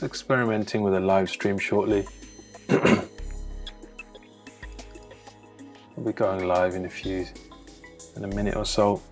Experimenting with a live stream shortly. I'll be going live in a minute or so.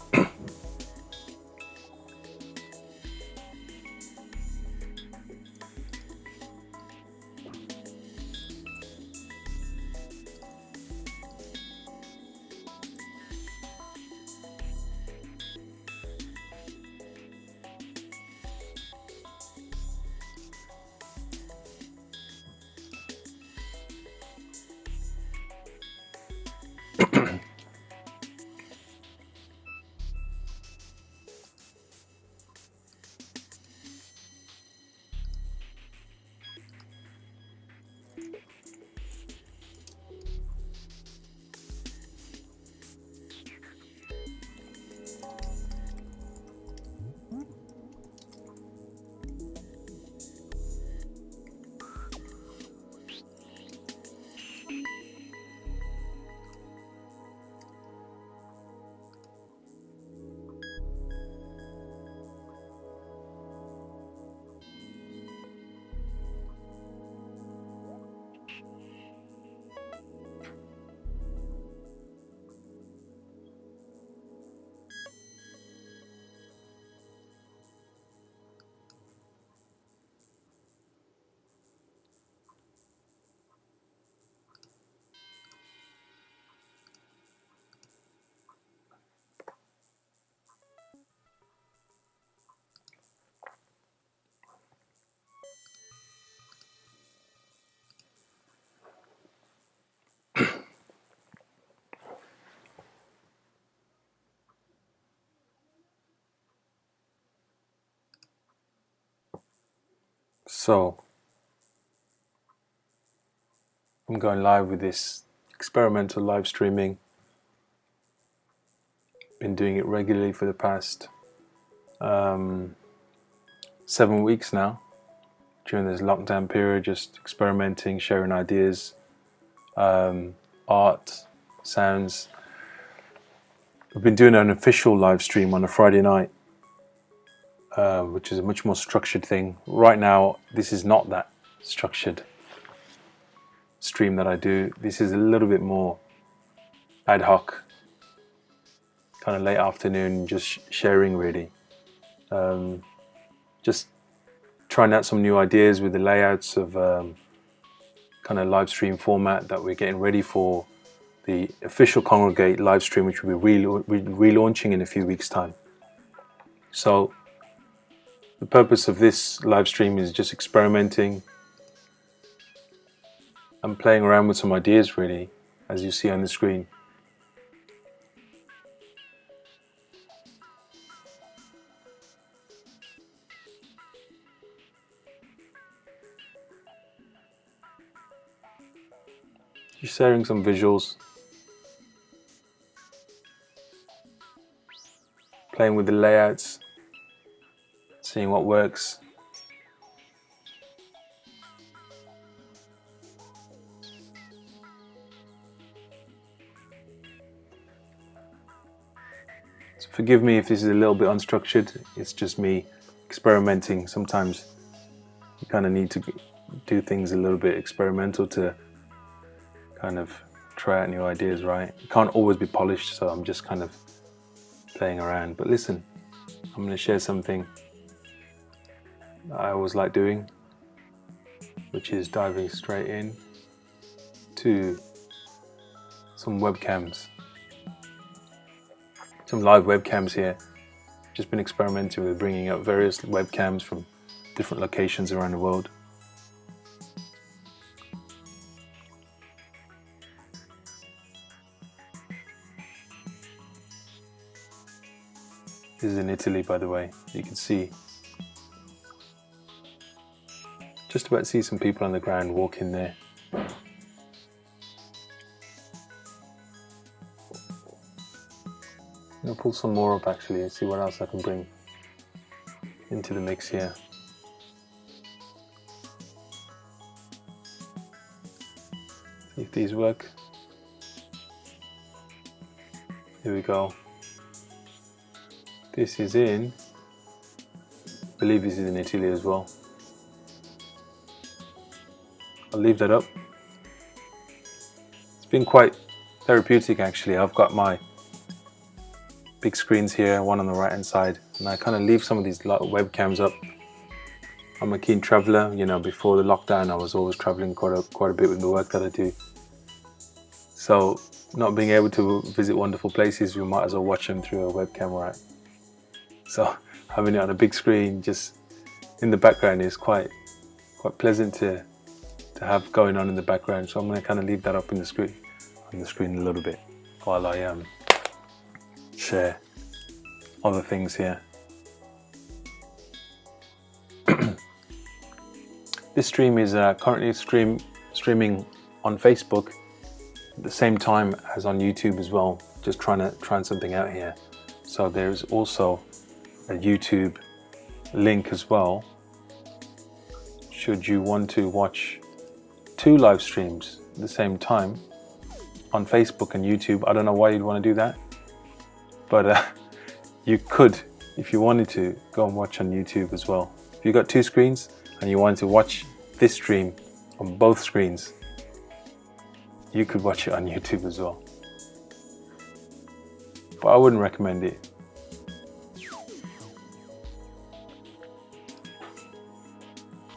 So I'm going live with this experimental live streaming. Been doing it regularly for the past 7 weeks now. During this lockdown period, just experimenting, sharing ideas, art, sounds. We've been doing an official live stream on a Friday night, which is a much more structured thing. Right now, this is not that structured stream that I do. This is a little bit more ad hoc, kind of late afternoon, just sharing really. Just trying out some new ideas with the layouts of kind of live stream format that we're getting ready for the official Congregate live stream, which we'll be relaunching in a few weeks' time. So the purpose of this live stream is just experimenting and playing around with some ideas really, as you see on the screen. Just sharing some visuals, playing with the layouts, seeing what works. So forgive me if this is a little bit unstructured. It's just me experimenting. Sometimes you kind of need to do things a little bit experimental to kind of try out new ideas, right? It can't always be polished, so I'm just kind of playing around. But listen, I'm going to share something that I always like doing, which is diving straight in to some webcams, some live webcams here. Just been experimenting with bringing up various webcams from different locations around the world. This is in Italy, by the way. You can see, just about see some people on the ground walking there. I'm going to pull some more up actually and see what else I can bring into the mix here. See if these work. Here we go. This is in, I believe this is in Italy as well. I'll leave that up. It's been quite therapeutic actually. I've got my big screens here, one on the right hand side, and I kind of leave some of these webcams up. I'm a keen traveller, you know, before the lockdown I was always travelling quite a bit with the work that I do. So not being able to visit wonderful places, you might as well watch them through a webcam, right? So having it on a big screen just in the background is quite pleasant to have going on in the background. So I'm going to kind of leave that up on the screen a little bit while I share other things here. This stream is currently streaming on Facebook at the same time as on YouTube as well. Just trying something out here. So there's also a YouTube link as well. Should you want to watch 2 live streams at the same time on Facebook and YouTube, I don't know why you'd want to do that, but you could, if you wanted to, go and watch on YouTube as well. If you got 2 screens and you wanted to watch this stream on both screens, you could watch it on YouTube as well. But I wouldn't recommend it.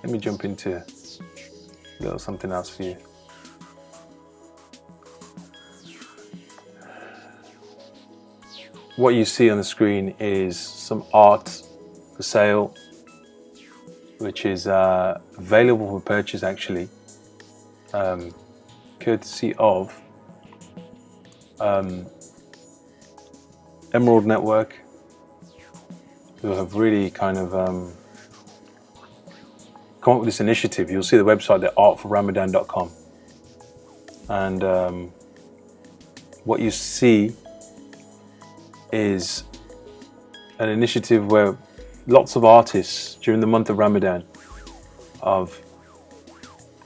Let me jump into a little something else for you. What you see on the screen is some art for sale, which is available for purchase actually, courtesy of Emerald Network, who have really kind of come up with this initiative. You'll see the website there, artforramadan.com, and what you see is an initiative where lots of artists during the month of Ramadan have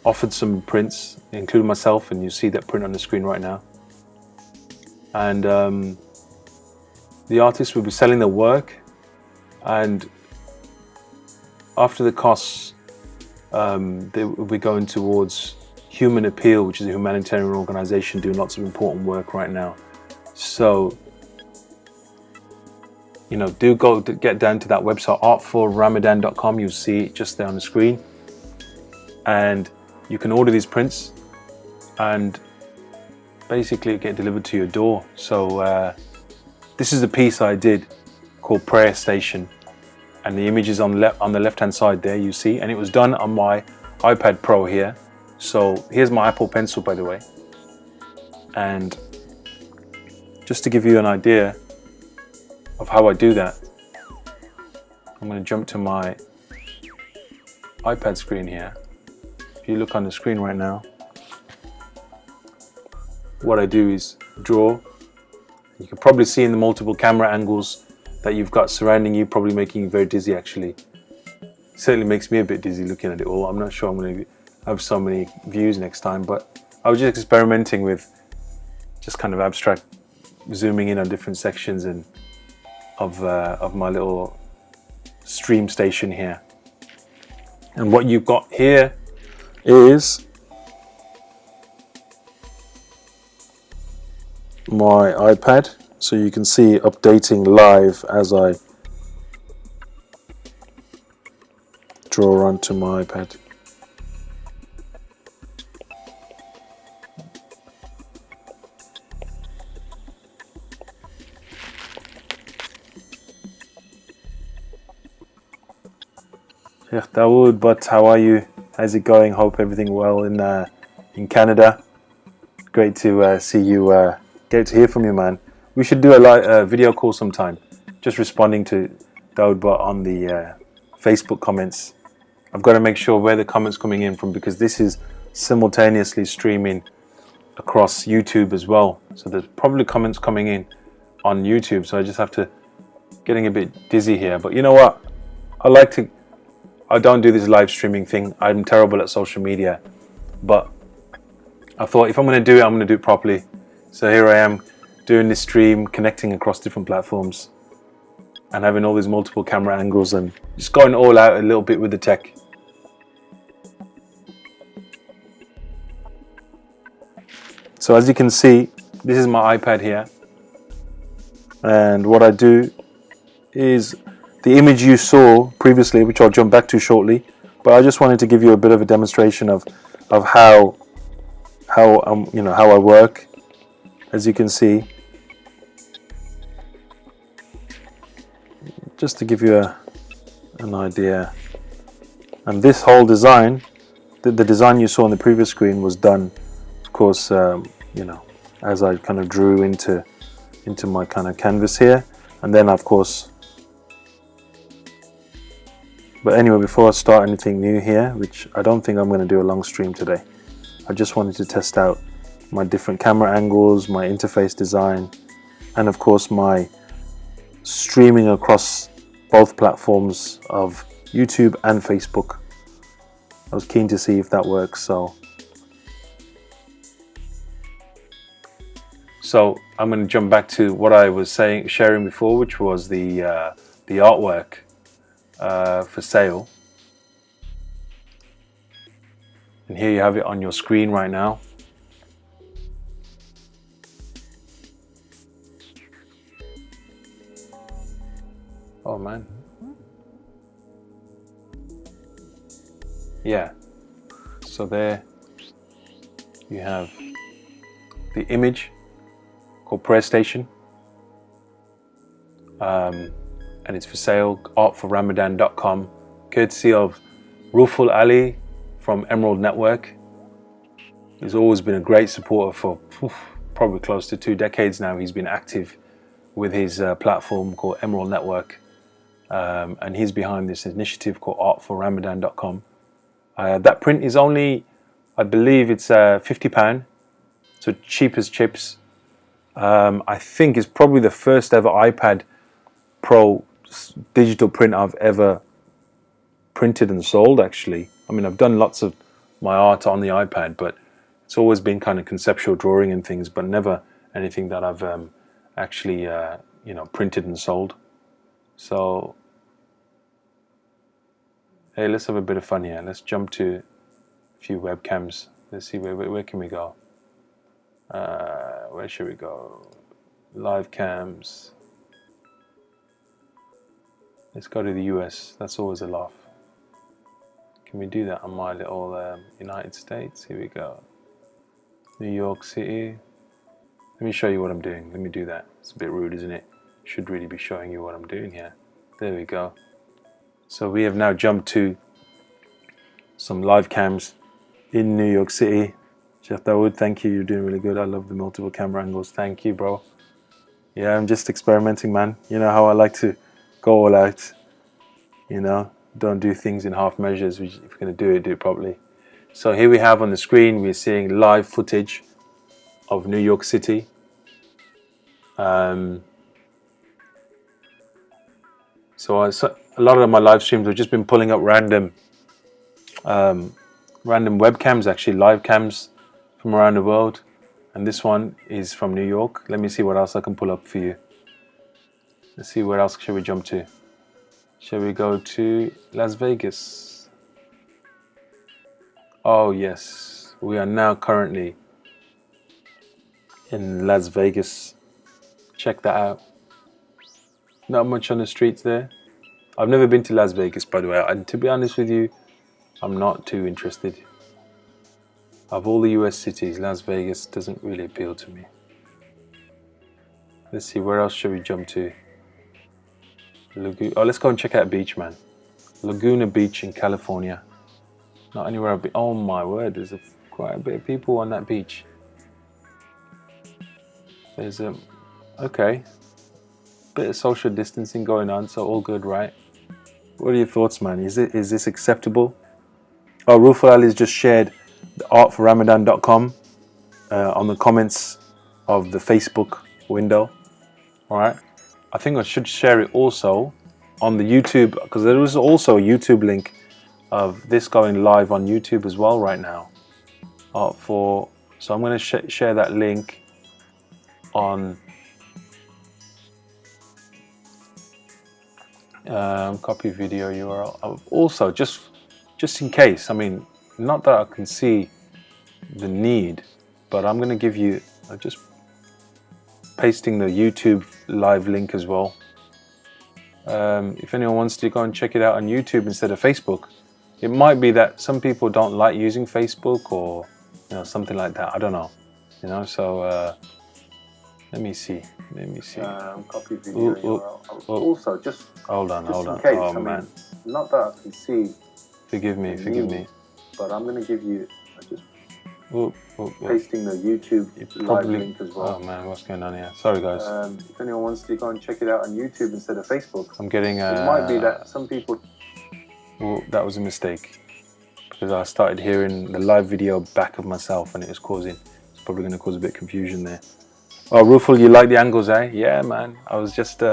offered some prints, including myself, and you see that print on the screen right now. And the artists will be selling their work, and after the costs, they will be going towards Human Appeal, which is a humanitarian organization doing lots of important work right now. So, you know, do go to get down to that website, artforramadan.com. You'll see it just there on the screen, and you can order these prints and basically get delivered to your door. So this is a piece I did called Prayer Station, and the image is on the left hand side there, you see, and it was done on my iPad Pro here. So here's my Apple Pencil, by the way, and just to give you an idea of how I do that, I'm going to jump to my iPad screen here. If you look on the screen right now, what I do is draw. You can probably see in the multiple camera angles that you've got surrounding you, probably making you very dizzy actually. It certainly makes me a bit dizzy looking at it all. I'm not sure I'm going to have so many views next time, but I was just experimenting with just kind of abstract zooming in on different sections and of my little stream station here. And what you've got here is my iPad, so you can see updating live as I draw onto my iPad. Sheikh Dawood, but how are you? How's it going? Hope everything well in Canada. Great to see you. Get to hear from you, man. We should do a video call sometime. Just responding to Dawood but on the Facebook comments. I've got to make sure where the comments coming in from, because this is simultaneously streaming across YouTube as well. So there's probably comments coming in on YouTube. So I just have to getting a bit dizzy here. But you know what? I don't do this live streaming thing. I'm terrible at social media, but I thought if I'm going to do it, I'm going to do it properly. So here I am doing this stream, connecting across different platforms and having all these multiple camera angles and just going all out a little bit with the tech. So as you can see, this is my iPad here, and what I do is the image you saw previously, which I'll jump back to shortly, but I just wanted to give you a bit of a demonstration of how how I work. As you can see, just to give you an idea, and this whole design, the design you saw on the previous screen was done, of course, as I kind of drew into my kind of canvas here, and then of course. But anyway, before I start anything new here, which I don't think I'm going to do a long stream today, I just wanted to test out my different camera angles, my interface design, and of course my streaming across both platforms of YouTube and Facebook. I was keen to see if that works, so I'm going to jump back to what I was sharing before, which was the artwork for sale. And here you have it on your screen right now. Oh man. Yeah. So there you have the image called Prayer Station. And it's for sale, artforramadan.com, courtesy of Ruful Ali from Emerald Network. He's always been a great supporter for probably close to 2 decades now. He's been active with his platform called Emerald Network, and he's behind this initiative called artforramadan.com. That print is only, I believe it's £50, so cheap as chips. I think it's probably the first ever iPad Pro digital print I've ever printed and sold, actually. I mean, I've done lots of my art on the iPad, but it's always been kind of conceptual drawing and things, but never anything that I've actually printed and sold. So hey, let's have a bit of fun here. Let's jump to a few webcams. Let's see where can we go. Where should we go? Live cams. Let's go to the US. That's always a laugh. Can we do that on my little United States? Here we go. New York City. Let me show you what I'm doing. Let me do that. It's a bit rude, isn't it? Should really be showing you what I'm doing here. There we go. So we have now jumped to some live cams in New York City. Jeff Dawood, thank you. You're doing really good. I love the multiple camera angles. Thank you, bro. Yeah, I'm just experimenting, man. You know how I like to go all out. Don't do things in half measures. If you're going to do it properly. So here we have on the screen, we're seeing live footage of New York City. So a lot of my live streams have just been pulling up random webcams, actually live cams from around the world, and this one is from New York. Let me see what else I can pull up for you. Let's see, where else should we jump to? Shall we go to Las Vegas? Oh yes, we are now currently in Las Vegas. Check that out. Not much on the streets there. I've never been to Las Vegas, by the way, and to be honest with you, I'm not too interested. Of all the US cities, Las Vegas doesn't really appeal to me. Let's see, where else should we jump to? Let's go and check out beach, man. Laguna Beach in California. Not anywhere I've been. Oh my word, there's quite a bit of people on that beach. There's okay, bit of social distancing going on, so all good, right? What are your thoughts, man? Is this acceptable? Oh, Rufal Ali's just shared the artforramadan.com on the comments of the Facebook window. All right, I think I should share it also on the YouTube, because there is also a YouTube link of this going live on YouTube as well right now. So I'm going to share that link on copy video URL. Also, just in case, I mean, not that I can see the need, but I'm going to give you, I'm just pasting the YouTube live link as well. If anyone wants to go and check it out on YouTube instead of Facebook, it might be that some people don't like using Facebook, or something like that. I don't know, so let me see. Copy video. Also, just hold on. Case, oh man, not that I can see. Forgive me. But I'm going to give you just pasting the YouTube live link as well. Oh man, what's going on here? Sorry guys. If anyone wants to go and check it out on YouTube instead of Facebook, I'm getting. It might be that some people. Well, that was a mistake, because I started hearing the live video back of myself, and it's probably going to cause a bit of confusion there. Oh, Rufal, you like the angles, eh? Yeah, man. I was just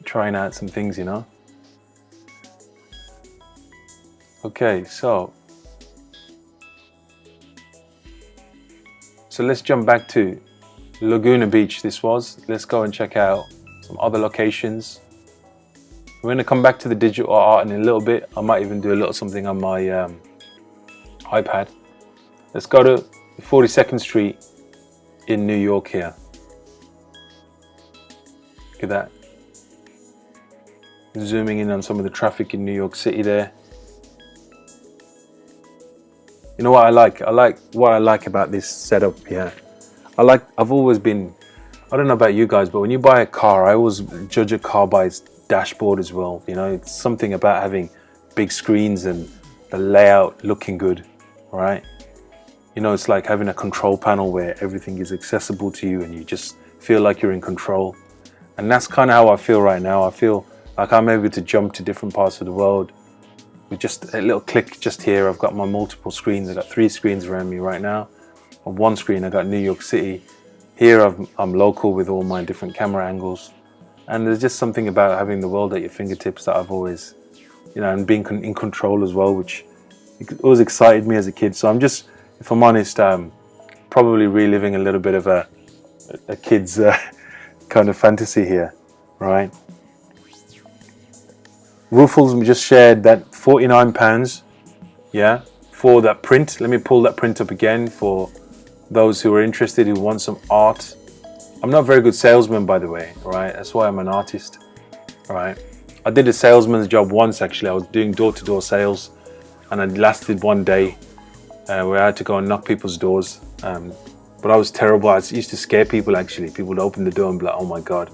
trying out some things, Okay, so let's jump back to Laguna Beach. Let's go and check out some other locations. We're going to come back to the digital art in a little bit. I might even do a little something on my iPad. Let's go to 42nd Street in New York here. Look at that. Zooming in on some of the traffic in New York City there. You know what I like? What I like about this setup here. I've always been, I don't know about you guys, but when you buy a car, I always judge a car by its dashboard as well. It's something about having big screens and the layout looking good, right? It's like having a control panel where everything is accessible to you and you just feel like you're in control. And that's kind of how I feel right now. I feel like I'm able to jump to different parts of the world with just a little click just here. I've got my multiple screens. I've got 3 screens around me right now. On one screen, I've got New York City. Here, I'm local with all my different camera angles. And there's just something about having the world at your fingertips that I've always, and being in control as well, which always excited me as a kid. So I'm just, if I'm honest, probably reliving a little bit of a kid's kind of fantasy here, right? Rufals just shared that £49, yeah, for that print. Let me pull that print up again for those who are interested, who want some art. I'm not a very good salesman, by the way, right? That's why I'm an artist, right? I did a salesman's job once, actually. I was doing door-to-door sales, and it lasted one day where I had to go and knock people's doors. But I was terrible. I used to scare people, actually. People would open the door and be like, oh my God.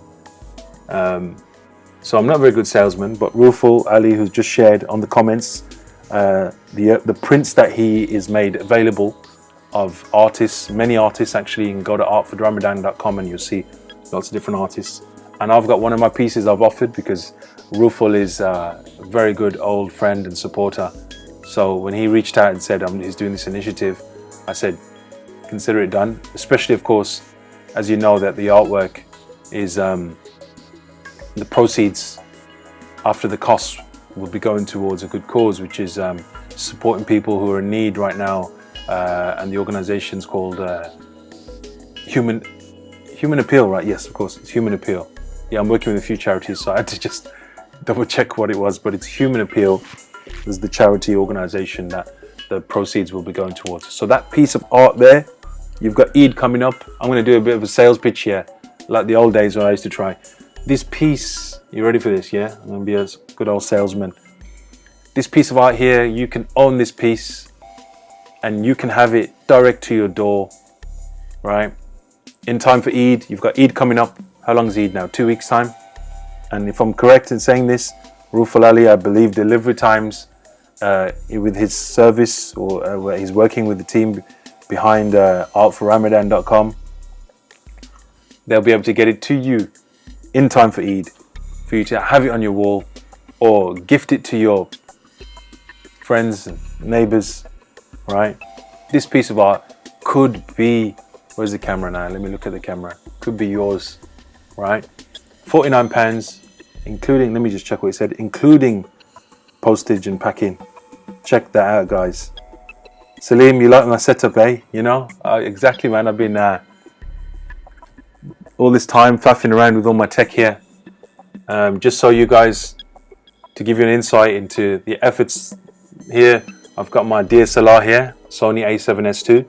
So I'm not a very good salesman, but Rufal Ali, who's just shared on the comments, the prints that he is made available of artists, many artists actually. You can go to artforramadan.com and you'll see lots of different artists. And I've got one of my pieces I've offered, because Rufal is a very good old friend and supporter. So when he reached out and said he's doing this initiative, I said, consider it done. Especially, of course, as you know, that the artwork is the proceeds after the costs will be going towards a good cause, which is supporting people who are in need right now. And the organization's called Human Appeal, right? Yes, of course, it's Human Appeal. Yeah, I'm working with a few charities, so I had to just double check what it was, but it's Human Appeal is the charity organization that the proceeds will be going towards. So that piece of art there, you've got Eid coming up. I'm going to do a bit of a sales pitch here, like the old days when I used to try. This piece, you ready for this? Yeah, I'm going to be a good old salesman. This piece of art here, you can own this piece and you can have it direct to your door, right? In time for Eid. You've got Eid coming up. How long is Eid now? 2 weeks time. And if I'm correct in saying this, Rufal Ali, I believe delivery times with his service, or where he's working with the team behind artforramadan.com, they'll be able to get it to you in time for Eid, for you to have it on your wall or gift it to your friends and neighbors, right? This piece of art could be, where's the camera now? Let me look at the camera. Could be yours, right? £49, including, let me just check what he said, including postage and packing. Check that out, guys. Salim, you like my setup, eh? You know, exactly, man. I've been all this time faffing around with all my tech here. Just so you guys, to give you an insight into the efforts here, I've got my DSLR here, Sony A7S II.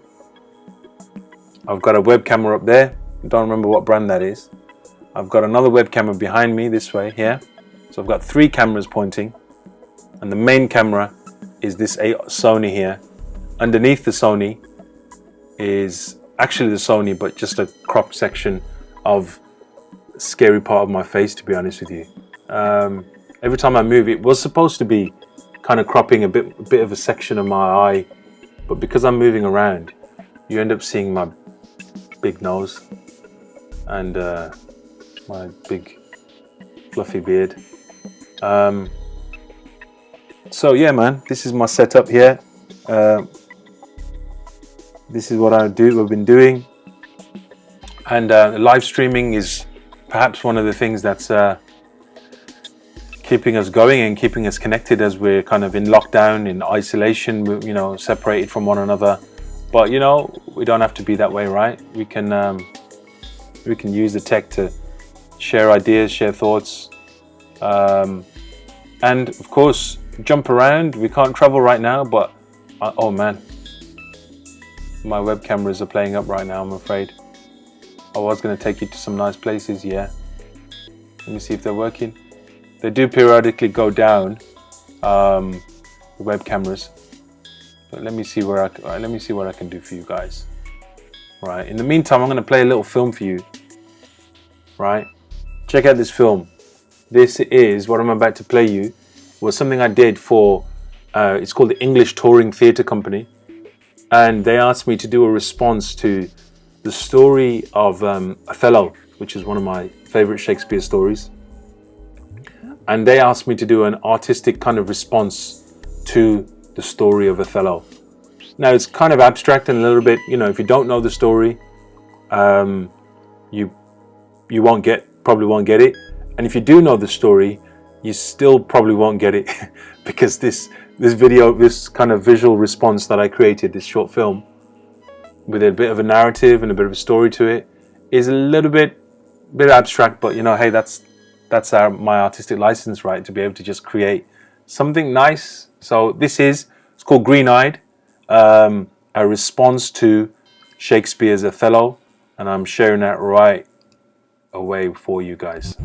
I've got a web camera up there. Don't remember what brand that is. I've got another web camera behind me this way here. So I've got 3 cameras pointing, and the main camera is this Sony here. Underneath the Sony is actually the Sony, but just a cropped section of a scary part of my face, to be honest with you. Every time I move, it was supposed to be kind of cropping a bit of a section of my eye, but because I'm moving around, you end up seeing my big nose and my big fluffy beard. So yeah, man, this is my setup here. This is what I've been doing, and live streaming is perhaps one of the things that's keeping us going and keeping us connected as we're kind of in lockdown, in isolation, you know, separated from one another. But you know, we don't have to be that way, right? We can use the tech to share ideas, share thoughts, and of course jump around. We can't travel right now, but oh man, my web cameras are playing up right now, I'm afraid. I was going to take you to some nice places, yeah. Let me see if they're working. They do periodically go down, the web cameras. But let me see what I can do for you guys. Right. In the meantime, I'm going to play a little film for you. Right. Check out this film. This is what I'm about to play you. Was something I did for. It's called the English Touring Theatre Company, and they asked me to do a response to the story of Othello, which is one of my favorite Shakespeare stories. And they asked me to do an artistic kind of response to the story of Othello. Now it's kind of abstract and a little bit, you know, if you don't know the story, you probably won't get it. And if you do know the story, you still probably won't get it because this video, this kind of visual response that I created, this short film, with a bit of a narrative and a bit of a story to it, is a little bit abstract. But you know, hey, that's my artistic license, right? To be able to just create something nice. So it's called Green Eyed, a response to Shakespeare's Othello, and I'm sharing that right away for you guys.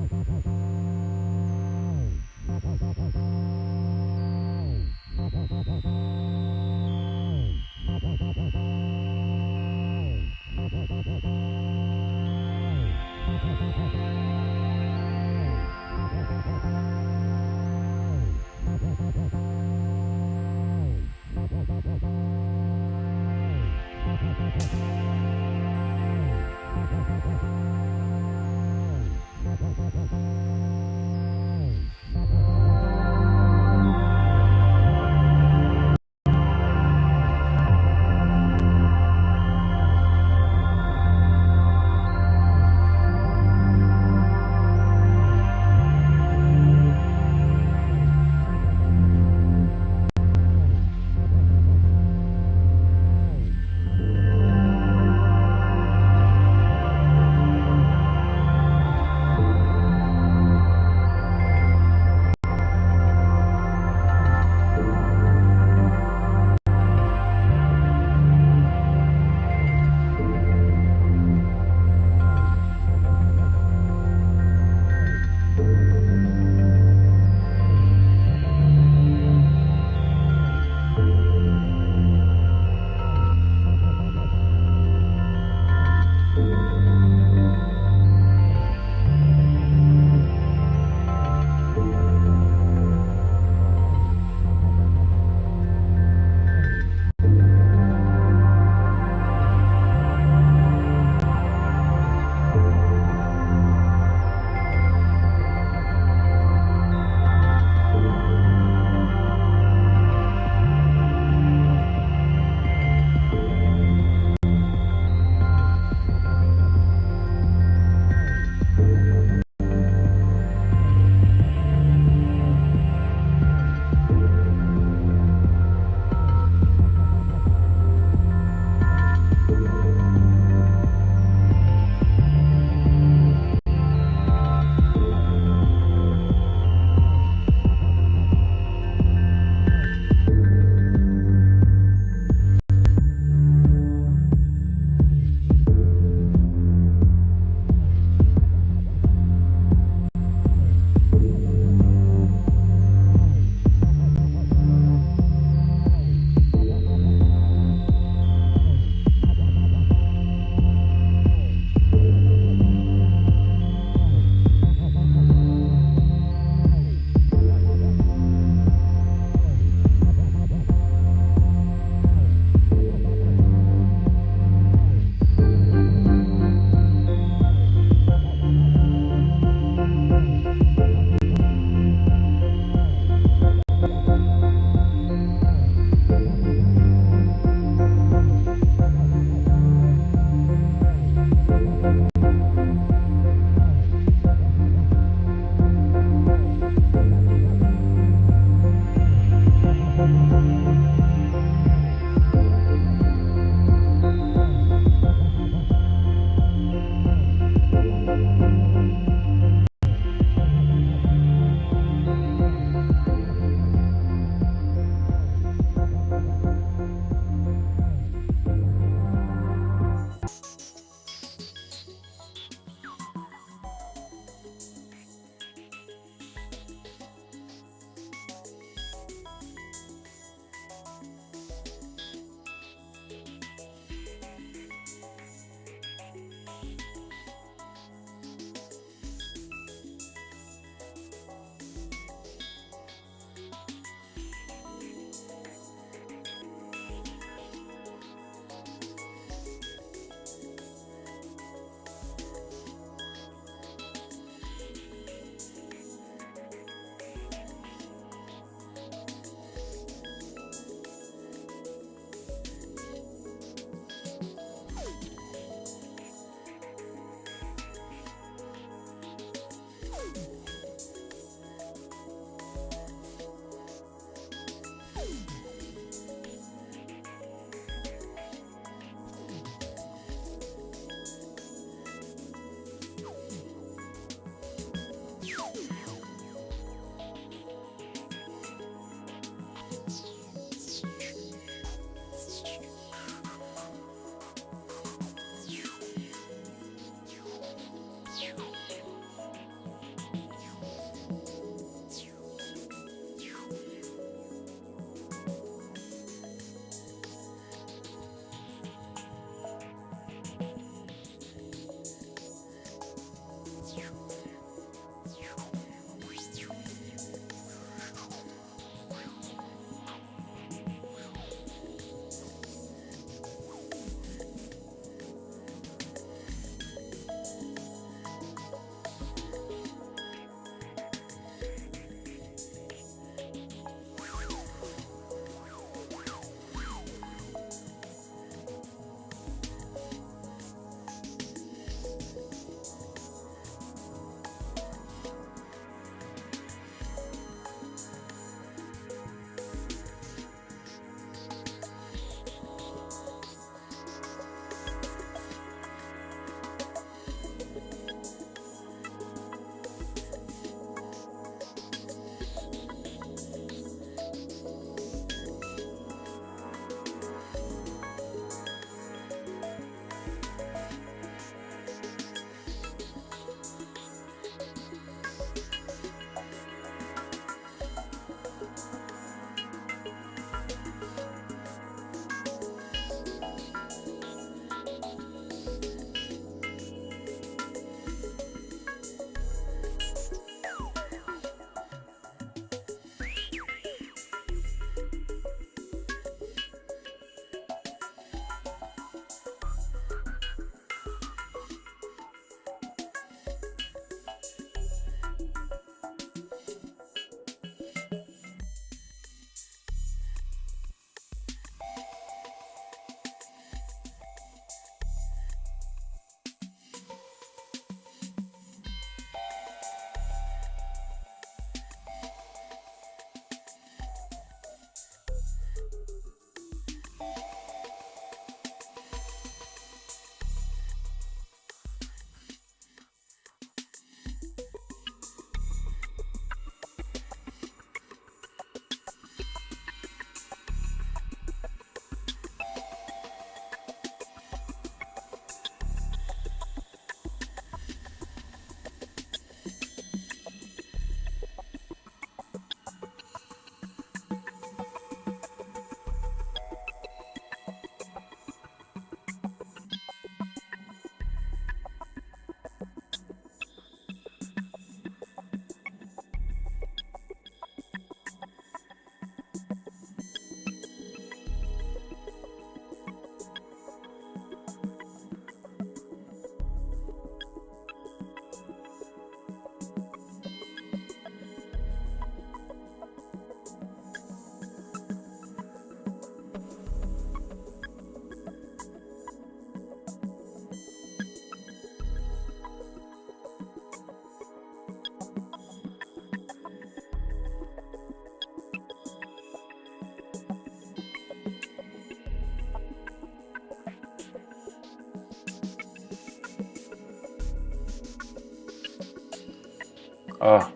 Oh,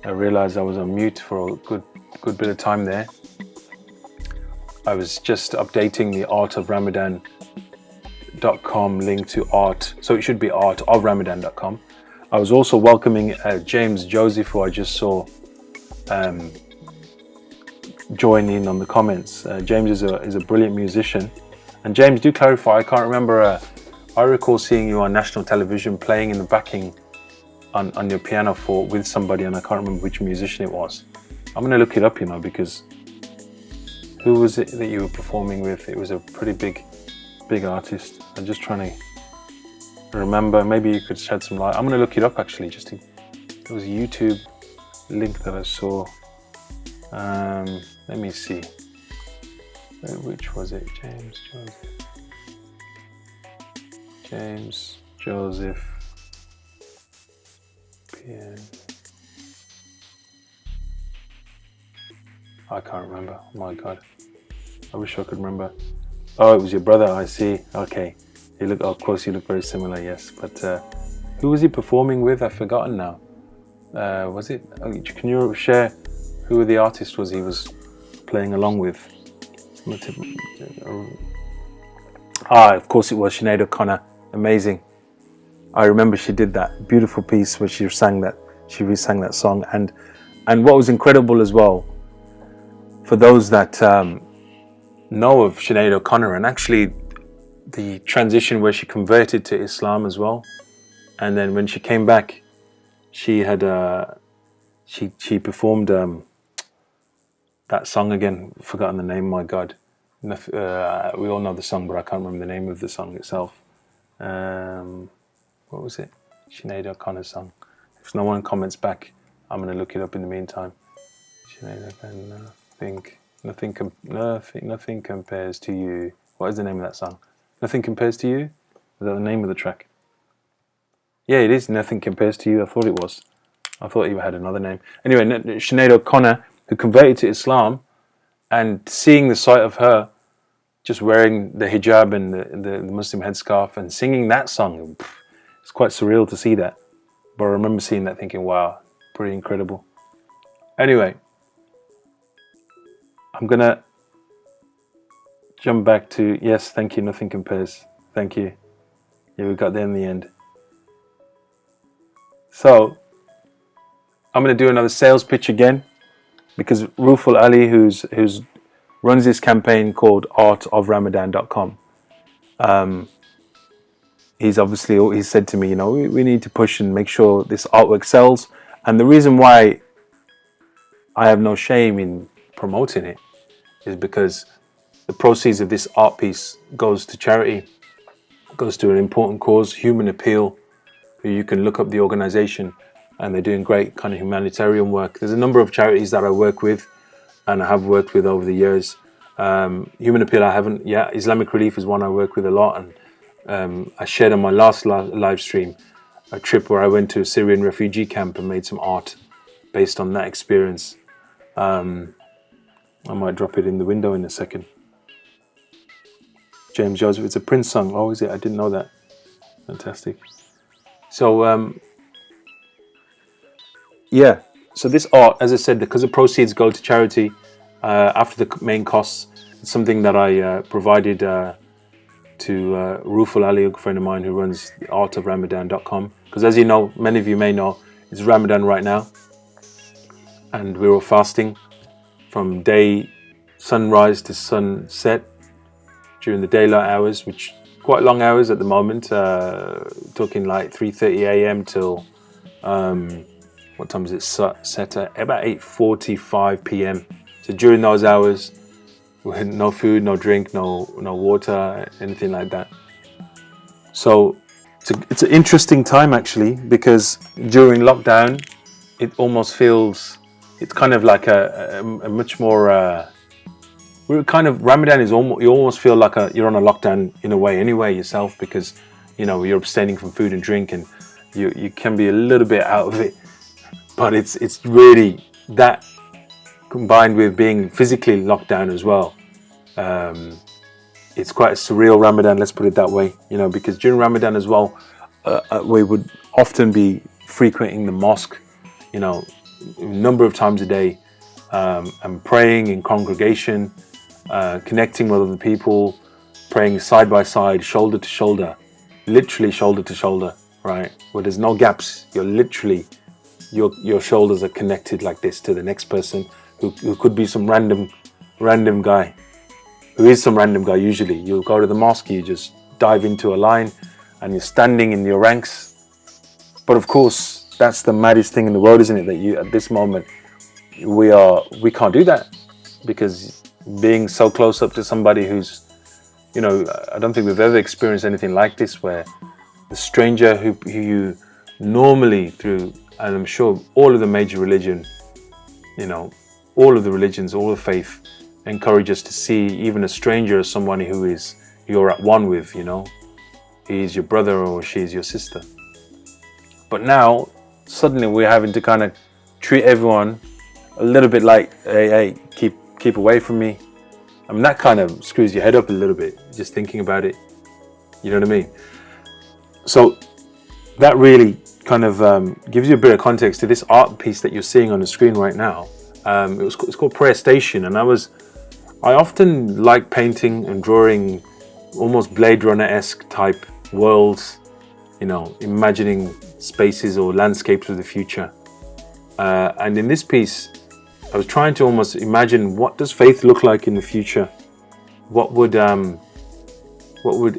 I realized I was on mute for a good bit of time there. I was just updating the artoframadan.com link to art, so it should be artoframadan.com. I was also welcoming James Joseph, who I just saw join in on the comments. James is a brilliant musician, and James, do clarify. I can't remember. I recall seeing you on national television playing in the backing on your piano with somebody, and I can't remember which musician it was. I'm going to look it up, because who was it that you were performing with? It was a pretty big artist. I'm just trying to remember. Maybe you could shed some light. I'm going to look it up actually. It was a YouTube link that I saw. Let me see. Which was it? James Joseph. I can't remember. Oh my God. I wish I could remember. Oh, it was your brother. I see. Okay. Of course, you look very similar. Yes, but who was he performing with? I've forgotten now. Was it? Can you share who the artist was he was playing along with? Of course it was Sinead O'Connor. Amazing. I remember she did that beautiful piece where she resang that song, and what was incredible as well, for those that know of Sinead O'Connor, and actually the transition where she converted to Islam as well, and then when she came back, she had she performed that song again. Forgotten the name. My God, we all know the song, but I can't remember the name of the song itself. What was it? Sinead O'Connor's song. If no one comments back, I'm going to look it up in the meantime. Sinead O'Connor, nothing compares to you. What is the name of that song? Nothing Compares to You? Is that the name of the track? Yeah, it is. Nothing Compares to You. I thought it was. I thought he had another name. Anyway, Sinead O'Connor, who converted to Islam, and seeing the sight of her just wearing the hijab and the Muslim headscarf and singing that song, it's quite surreal to see that. But I remember seeing that thinking, wow, pretty incredible. Anyway, I'm going to jump back to, yes, thank you, Nothing Compares. Thank you. Yeah, we got there in the end. So, I'm going to do another sales pitch again, because Rufal Ali, who's runs this campaign called artoframadan.com, he's said to me, we need to push and make sure this artwork sells. And the reason why I have no shame in promoting it is because the proceeds of this art piece goes to charity, goes to an important cause, Human Appeal. You can look up the organization, and they're doing great kind of humanitarian work. There's a number of charities that I work with and I have worked with over the years. Human Appeal I haven't yet. Islamic Relief is one I work with a lot, and I shared on my last live stream a trip where I went to a Syrian refugee camp and made some art based on that experience. I might drop it in the window in a second. James Joseph, it's a Prince song. Oh, is it? I didn't know that. Fantastic. So, so this art, as I said, because the proceeds go to charity after the main costs, it's something that I provided to Rufal Ali, a friend of mine who runs the artoframadan.com. Because as you know, many of you may know, it's Ramadan right now, and we're all fasting from day sunrise to sunset during the daylight hours, which quite long hours at the moment, talking like 3:30 a.m. till what time is it set at? About 8:45 p.m. So during those hours, we had no food, no drink, no water, anything like that. So it's an interesting time actually, because during lockdown, it almost feels, it's kind of like a much more. We're kind of, Ramadan is almost, you almost feel like you're on a lockdown in a way anyway yourself, because you're abstaining from food and drink, and you can be a little bit out of it, but it's really that combined with being physically locked down as well. It's quite a surreal Ramadan, let's put it that way, because during Ramadan as well, we would often be frequenting the mosque, you know, a number of times a day, and praying in congregation, connecting with other people, praying side by side, shoulder to shoulder, literally shoulder to shoulder, right? Where there's no gaps. You're literally, your shoulders are connected like this to the next person who could be some random guy, who is some random guy usually. You'll go to the mosque, you just dive into a line and you're standing in your ranks. But of course, that's the maddest thing in the world, isn't it? That you, at this moment, we can't do that, because being so close up to somebody who's, you know, I don't think we've ever experienced anything like this, where the stranger who you normally through, and I'm sure all of the major religion, you know, all of the religions, all of faith encourage us to see even a stranger as someone who is, you're at one with, you know, he is your brother or she is your sister. But now, suddenly we're having to kind of treat everyone a little bit like, hey, keep away from me. I mean, that kind of screws your head up a little bit, just thinking about it. You know what I mean? So that really kind of gives you a bit of context to this art piece that you're seeing on the screen right now. It's called Prayer Station, and I often like painting and drawing almost Blade Runner-esque type worlds, you know, imagining spaces or landscapes of the future. And in this piece, I was trying to almost imagine, what does faith look like in the future? What would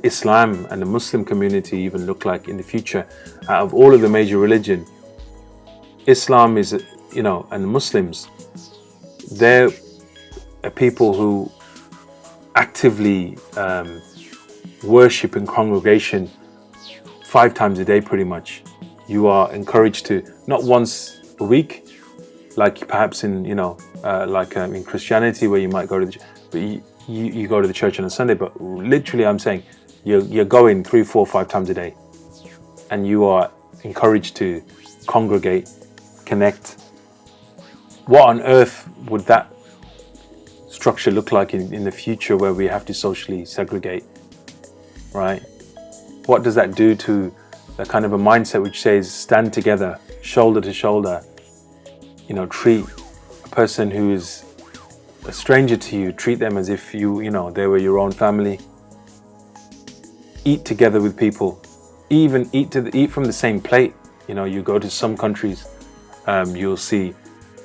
Islam and the Muslim community even look like in the future? Out of all of the major religion, Islam is, you know, and the Muslims, they're a people who actively worship in congregation 5 times a day, pretty much. You are encouraged to, not once a week, like perhaps in, you know, in Christianity, where you might go to the, but you go to the church on a Sunday, but literally I'm saying you're going 3, 4, 5 times a day, and you are encouraged to congregate, connect. What on earth would that structure look like in the future, where we have to socially segregate, right? What does that do to the kind of a mindset which says stand together, shoulder to shoulder, you know, treat a person who is a stranger to you, treat them as if you know, they were your own family. Eat together with people, even eat from the same plate. You know, you go to some countries, you'll see,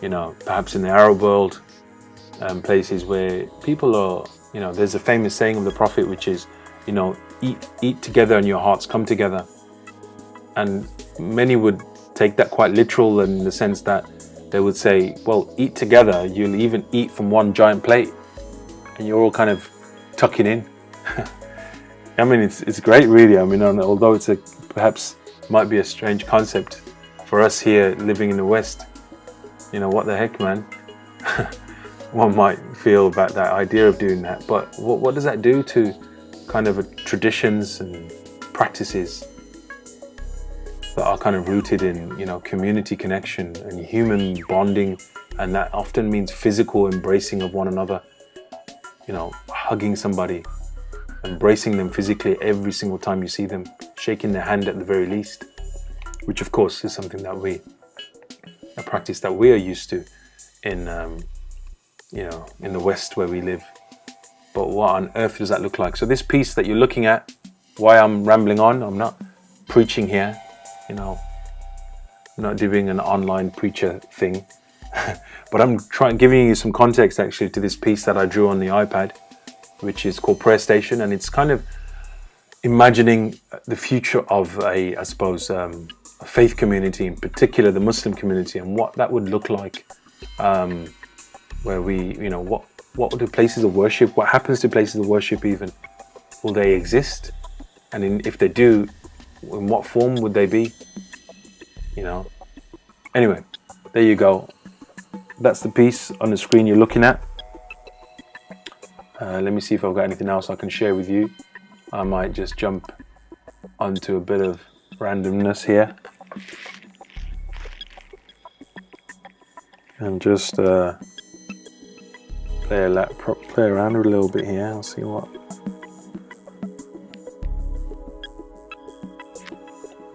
you know, perhaps in the Arab world, places where people are, you know, there's a famous saying of the Prophet, which is, you know, eat together and your hearts come together. And many would take that quite literal, in the sense that they would say, well, eat together, you'll even eat from one giant plate, and you're all kind of tucking in. I mean, it's great, really. I mean, although it's perhaps might be a strange concept for us here living in the West, you know, what the heck, man? One might feel about that idea of doing that, but what does that do to kind of traditions and practices that are kind of rooted in, you know, community connection and human bonding? And that often means physical embracing of one another, you know, hugging somebody, embracing them physically every single time you see them, shaking their hand at the very least, which of course is something that a practice that we are used to in, you know, in the West where we live. But what on earth does that look like? So this piece that you're looking at, why I'm rambling on, I'm not preaching here, you know, I'm not doing an online preacher thing, but I'm giving you some context actually to this piece that I drew on the iPad, which is called Prayer Station, and it's kind of imagining the future of a faith community, in particular the Muslim community, and what that would look like, where we, you know, what would the places of worship, what happens to places of worship even? Will they exist? And if they do, in what form would they be? You know. Anyway, there you go. That's the piece on the screen you're looking at. Let me see if I've got anything else I can share with you. I might just jump onto a bit of randomness here and just play around a little bit here. I'll see what.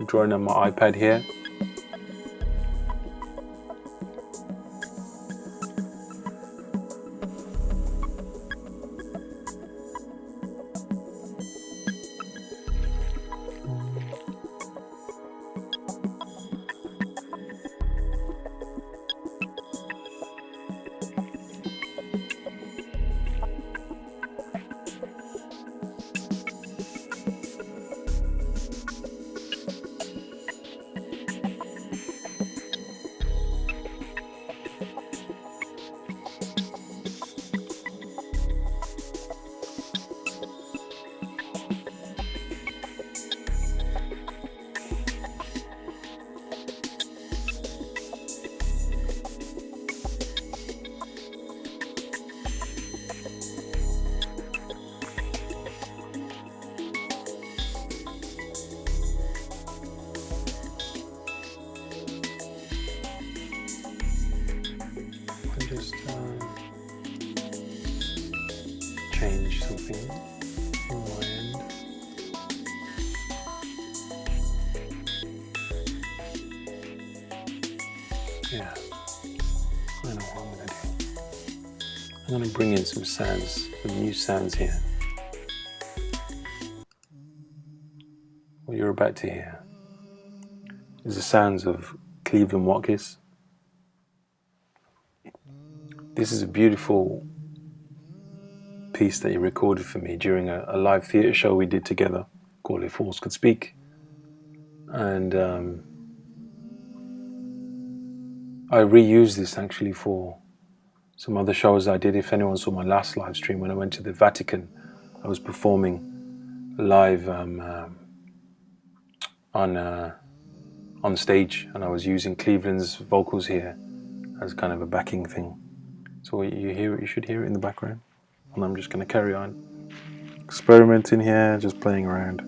drawing on my iPad here. Just change something on my end. Yeah, I know what I'm going to do. I'm going to bring in some sounds, some new sounds here. What you're about to hear is the sounds of Cleveland Watkins. This is a beautiful piece that he recorded for me during a live theatre show we did together called If Fools Could Speak. And I reused this actually for some other shows I did. If anyone saw my last live stream when I went to the Vatican, I was performing live on stage, and I was using Cleveland's vocals here as kind of a backing thing. So you hear it, you should hear it in the background. And I'm just going to carry on experimenting here, just playing around.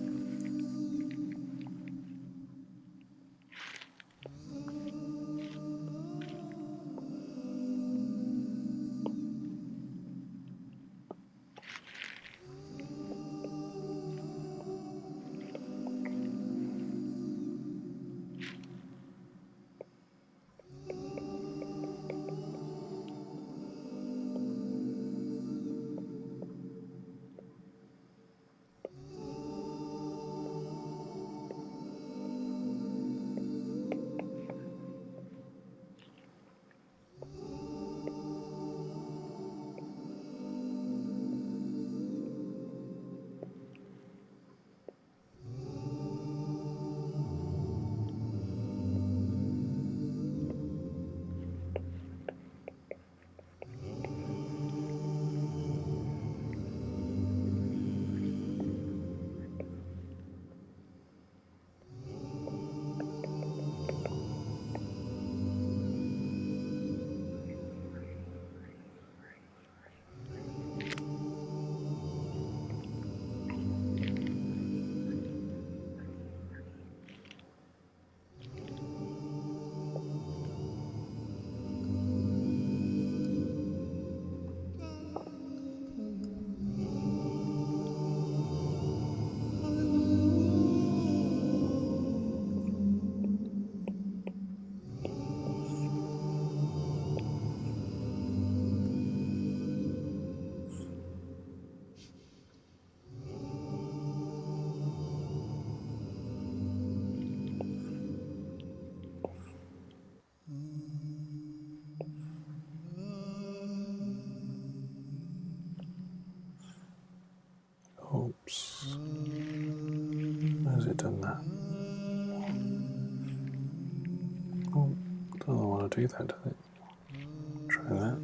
Oops. How's it done that? Oh, doesn't want to do that, does it? Try that.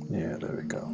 Yeah, there we go.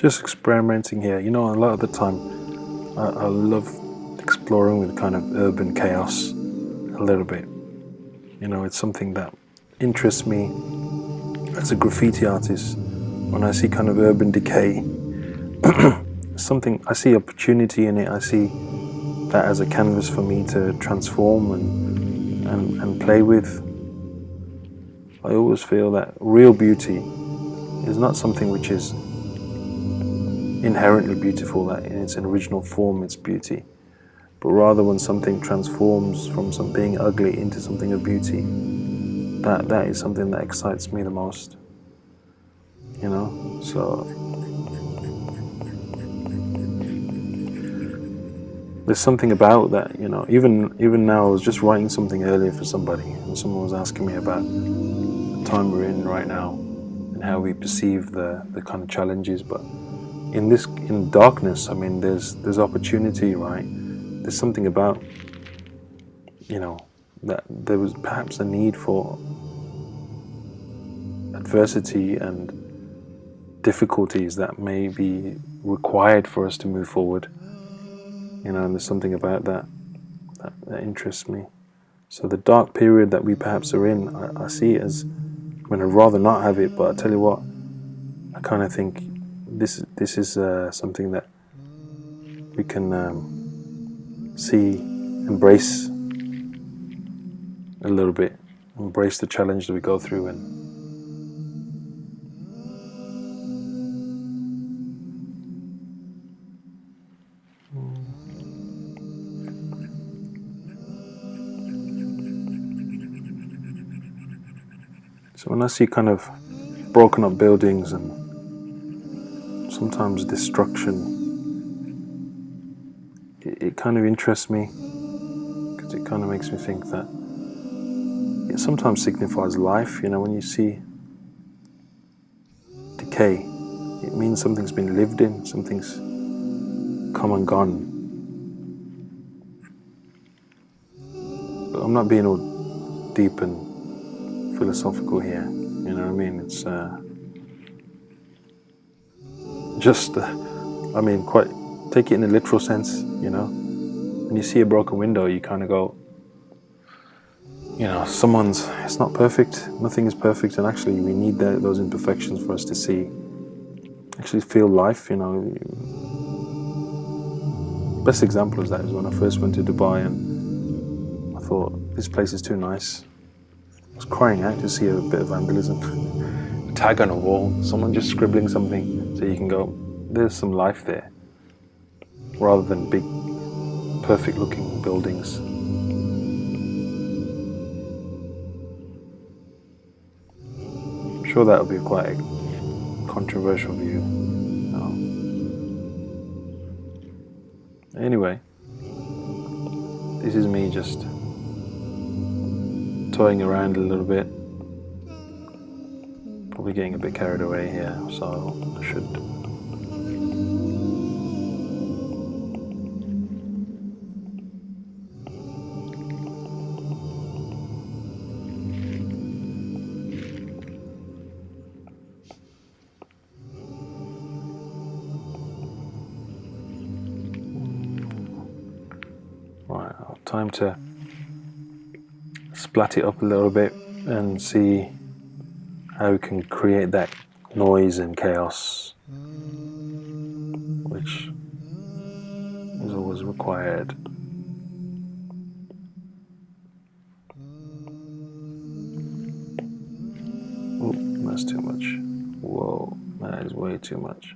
just experimenting here. You know, a lot of the time I love exploring with kind of urban chaos a little bit. You know, it's something that interests me as a graffiti artist. When I see kind of urban decay, something, I see opportunity in it. I see that as a canvas for me to transform and play with. I always feel that real beauty is not something which is inherently beautiful, that in its original form it's beauty, but rather when something transforms from some being ugly into something of beauty, that is something that excites me the most. You know, so there's something about that, you know. Even now, I was just writing something earlier for somebody, and someone was asking me about the time we're in right now and how we perceive the kind of challenges. But in darkness, I mean, there's opportunity, right? There's something about, you know, that there was perhaps a need for adversity and difficulties that may be required for us to move forward. You know, and there's something about that interests me. So the dark period that we perhaps are in, I see it as, I mean, I'd rather not have it, but I tell you what, I kind of think this is something that we can see, embrace a little bit, embrace the challenge that we go through. And so when I see kind of broken up buildings and sometimes destruction, it kind of interests me, because it kind of makes me think that it sometimes signifies life. You know, when you see decay, it means something's been lived in, something's come and gone. But I'm not being all deep and philosophical here, you know what I mean? It's just, I mean, quite, take it in a literal sense, you know? When you see a broken window, you kind of go, you know, it's not perfect, nothing is perfect, and actually we need those imperfections for us to see, actually feel life, you know. Best example of that is when I first went to Dubai and I thought, this place is too nice. I was crying out to see a bit of vandalism. A tag on a wall, someone just scribbling something, so you can go, there's some life there, rather than big, perfect looking buildings. I'm sure that would be quite a controversial view. Anyway, this is me just toying around a little bit. Probably getting a bit carried away here, so I should right, time to splat it up a little bit and see how we can create that noise and chaos, which is always required. Oh, that's too much. Whoa, that is way too much.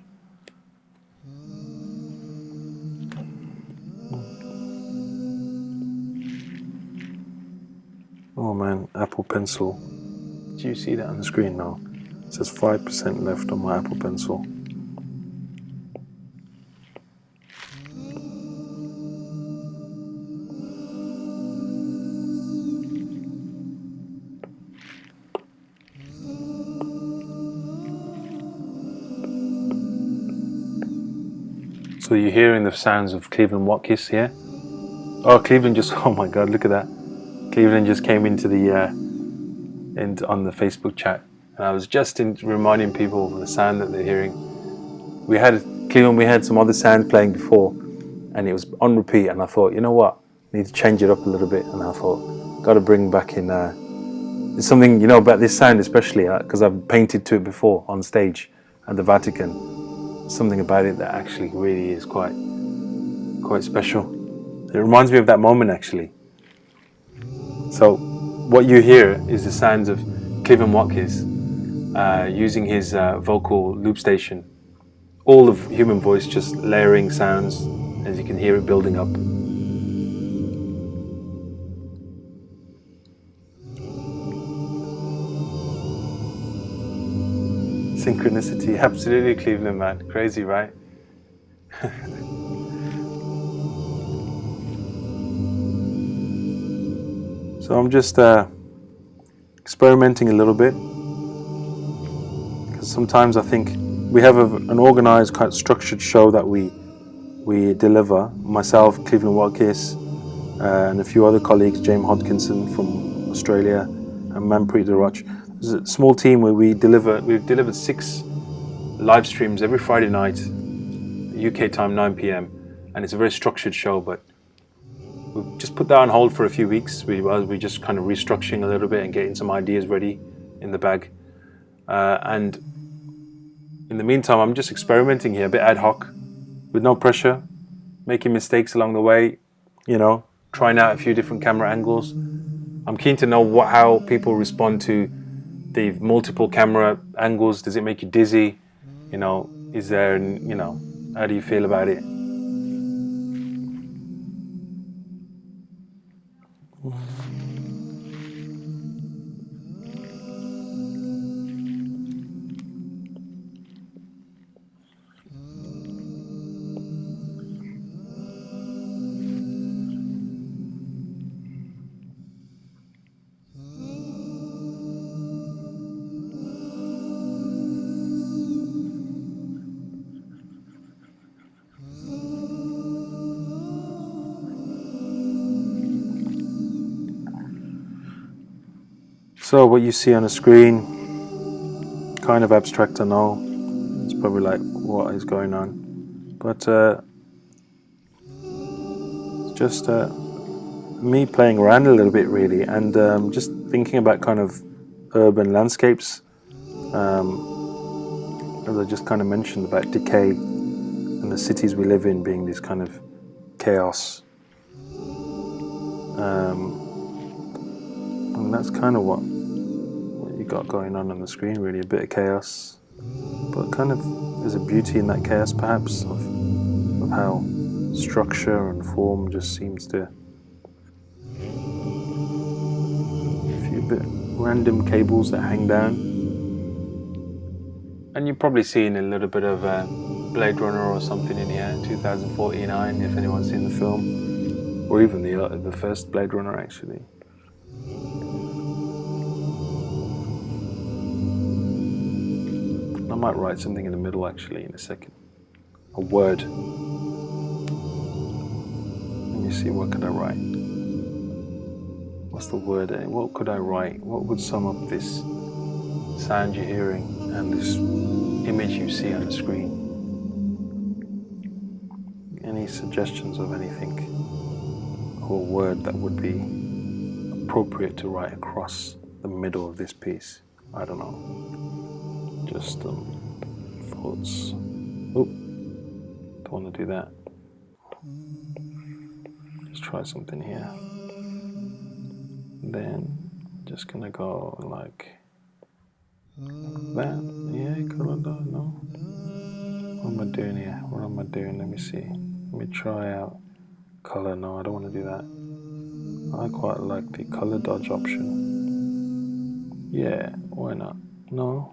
Oh man, Apple Pencil. Do you see that on the screen now? It says 5% left on my Apple Pencil. So you're hearing the sounds of Cleveland Watkis here? Oh, Cleveland just, oh my God, look at that. Cleveland just came into the, on the Facebook chat. And I was just reminding people of the sound that they're hearing. we had Cleveland. We had some other sound playing before, and it was on repeat. And I thought, you know what, I need to change it up a little bit. And I thought, got to bring back in. There's something, you know, about this sound, especially because I've painted to it before on stage at the Vatican. Something about it that actually really is quite special. It reminds me of that moment, actually. So, what you hear is the sounds of Cleveland Watkins using his vocal loop station. All of human voice just layering sounds as you can hear it building up. Synchronicity, absolutely, Cleveland, man. Crazy, right? So I'm just experimenting a little bit, because sometimes I think we have an organized, kind of structured show that we deliver. Myself, Cleveland Watkins, and a few other colleagues, James Hodkinson from Australia, and Manpreet Darach. There's a small team where we've delivered 6 live streams every Friday night, UK time 9 p.m. and it's a very structured show, but we've just put that on hold for a few weeks. We're just kind of restructuring a little bit and getting some ideas ready in the bag. And in the meantime, I'm just experimenting here, a bit ad hoc, with no pressure, making mistakes along the way, you know, trying out a few different camera angles. I'm keen to know how people respond to the multiple camera angles. Does it make you dizzy? You know, is there, you know, how do you feel about it? So what you see on the screen, kind of abstract, I know. It's probably like, what is going on? But it's just me playing around a little bit, really, and just thinking about kind of urban landscapes. As I just kind of mentioned about decay and the cities we live in being this kind of chaos. And that's kind of what you got going on the screen, really, a bit of chaos. But kind of there's a beauty in that chaos, perhaps, of how structure and form just seems to... a few bit random cables that hang down. And you've probably seen a little bit of Blade Runner or something in here, 2049, if anyone's seen the film, or even the first Blade Runner, actually. I might write something in the middle, actually, in a second. A word. Let me see, what could I write? What's the word? What could I write? What would sum up this sound you're hearing and this image you see on the screen? Any suggestions of anything or a word that would be appropriate to write across the middle of this piece? I don't know. Just thoughts. Oh, don't want to do that. Let's try something here. Then just gonna go like that. Yeah, color dot, no. What am I doing here? What am I doing? Let me see. Let me try out color. No, I don't want to do that. I quite like the color dodge option. Yeah, why not? No.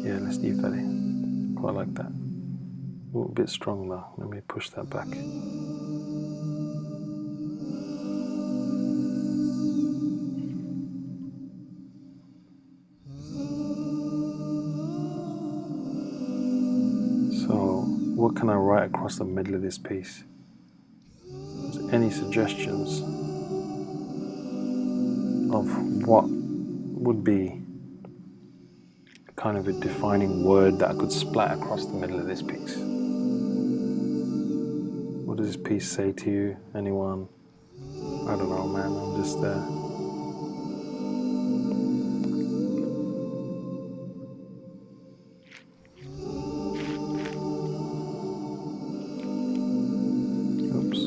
Yeah, let's leave that in. Quite like that. Ooh, a bit strong though. Let me push that back. So, what can I write across the middle of this piece? any suggestions of what would be kind of a defining word that I could splat across the middle of this piece. What does this piece say to you? Anyone? I don't know, man. I'm just oops.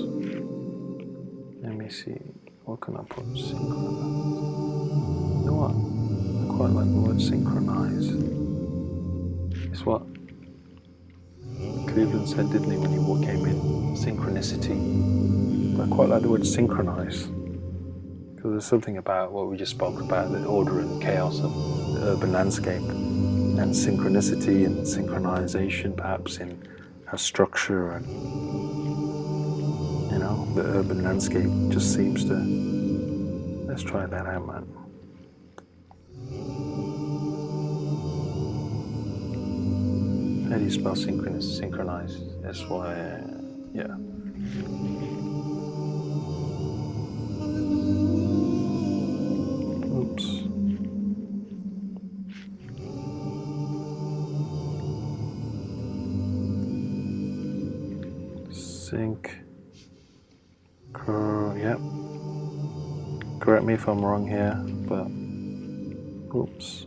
Let me see. What can I put? Synchronize. You know what? I quite like the word synchronize. It's what Cleveland said, didn't he, when he came in? Synchronicity. But I quite like the word synchronize. Because there's something about what we just spoke about, the order and chaos of the urban landscape, and synchronicity and synchronization perhaps in our structure, and you know, the urban landscape just seems to, let's try that out, man. How do you spell synchronize? S-Y, yeah. Oops. Yep. Correct me if I'm wrong here, but oops.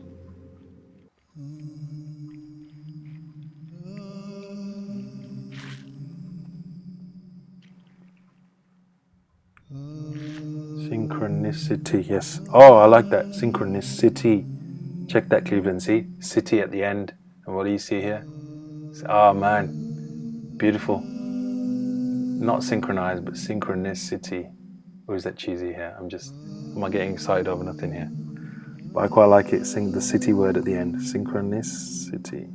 Synchronicity, yes. Oh, I like that. Synchronicity. Check that, Cleveland. See? City at the end. And what do you see here? Oh, man. Beautiful. Not synchronized, but synchronicity. Or is that cheesy here? Am I getting excited over nothing here? But I quite like it. Sing the city word at the end. Synchronicity.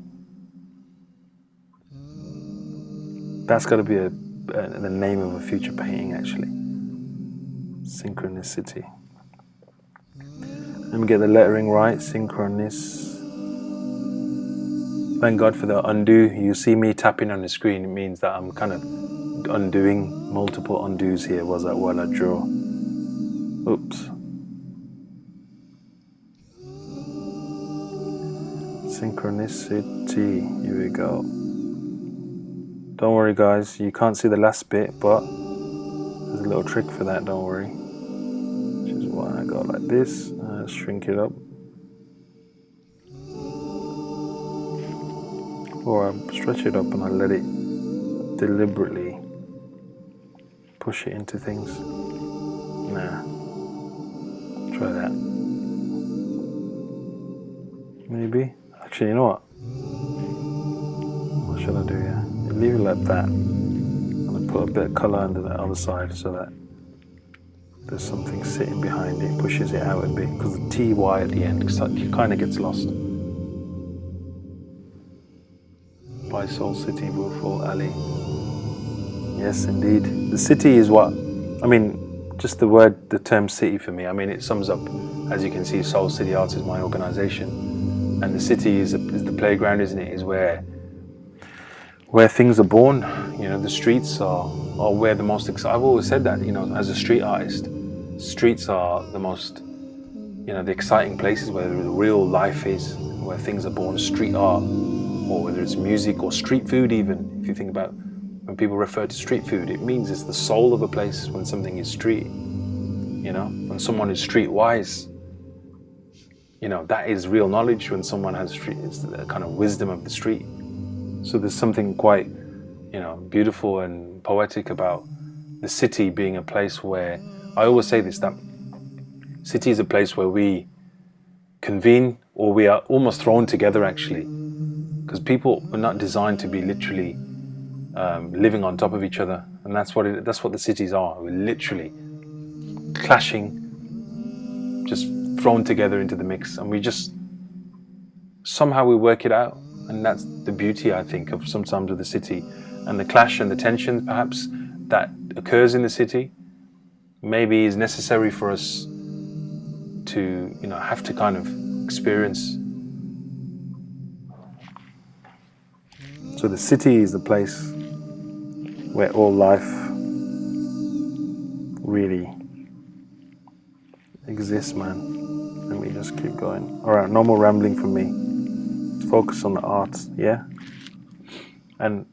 That's got to be the name of a future painting, actually. Synchronicity. Let me get the lettering right. Thank God for the undo. You see me tapping on the screen. It means that I'm kind of undoing multiple undos here while I draw. Oops. Synchronicity. Here we go. Don't worry, guys. You can't see the last bit, but there's a little trick for that. Don't worry. Which is why I go like this. Shrink it up. Or I stretch it up and I let it deliberately push it into things. Nah. Try that. Maybe. Actually, you know what? What should I do here? Leave it like that. And I put a bit of colour under the other side so that there's something sitting behind it, pushes it out a bit, because the TY at the end kind of gets lost. By Soul City, Woodfall Alley. Yes, indeed. The city is what? I mean, just the term city for me, I mean, it sums up, as you can see, Soul City Arts is my organisation. And the city is the playground, isn't it? Is where things are born. You know, the streets are where the most I've always said that, you know, as a street artist, streets are the most, you know, the exciting places where the real life is, where things are born. Street art, or whether it's music or street food, even if you think about when people refer to street food, it means it's the soul of a place when something is street. You know, when someone is streetwise, you know, that is real knowledge. When someone has street, it's the kind of wisdom of the street. So there's something quite, you know, beautiful and poetic about the city being a place where, I always say this, that city is a place where we convene, or we are almost thrown together, actually, because people are not designed to be literally living on top of each other, and that's what the cities are. We're literally clashing, just thrown together into the mix, and we just somehow we work it out. And that's the beauty, I think, of sometimes of the city, and the clash and the tension perhaps that occurs in the city maybe is necessary for us to, you know, have to kind of experience. So the city is the place where all life really exist, man. Let me just keep going. All right, no more rambling from me. Let's focus on the art, yeah? And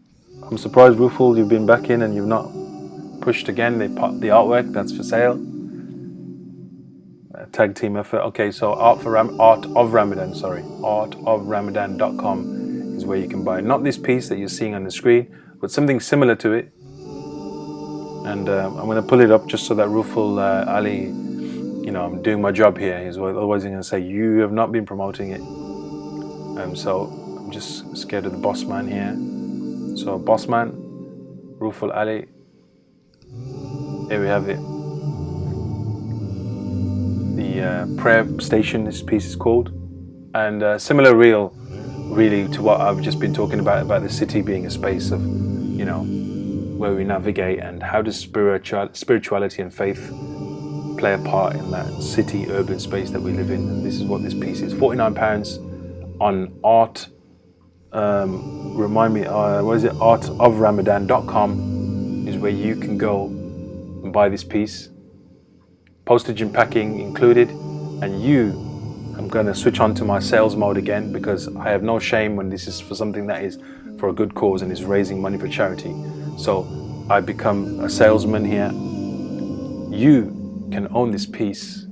I'm surprised, Ruful, you've been back in and you've not pushed again the artwork that's for sale. Tag team effort. Okay, so artoframadan.com is where you can buy not this piece that you're seeing on the screen, but something similar to it. And I'm going to pull it up just so that Ruful Ali, you know, I'm doing my job here. Otherwise, I'm going to say you have not been promoting it. So I'm just scared of the boss man here. So boss man, Ruful Ali. Here we have it. The prayer station, this piece is called, and similar reel really to what I've just been talking about the city being a space of, you know, where we navigate, and how does spirituality and faith play a part in that city urban space that we live in. And this is what this piece is. £49 on art, remind me, what is it, artoframadan.com is where you can go and buy this piece. Postage and packing included, and I'm going to switch on to my sales mode again, because I have no shame when this is for something that is for a good cause and is raising money for charity. So I become a salesman here. You can own this piece.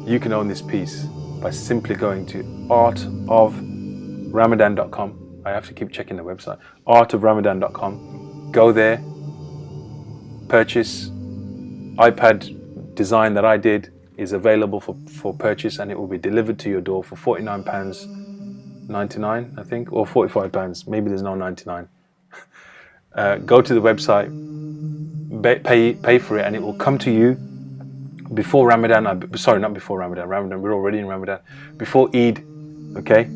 You can own this piece by simply going to artoframadan.com. I have to keep checking the website. artoframadan.com. Go there, purchase. iPad design that I did is available for purchase, and it will be delivered to your door for £49.99, I think, or £45. Maybe there's no 99. Go to the website, pay for it, and it will come to you before Ramadan. Sorry, not before Ramadan. Ramadan, we're already in Ramadan. Before Eid, okay?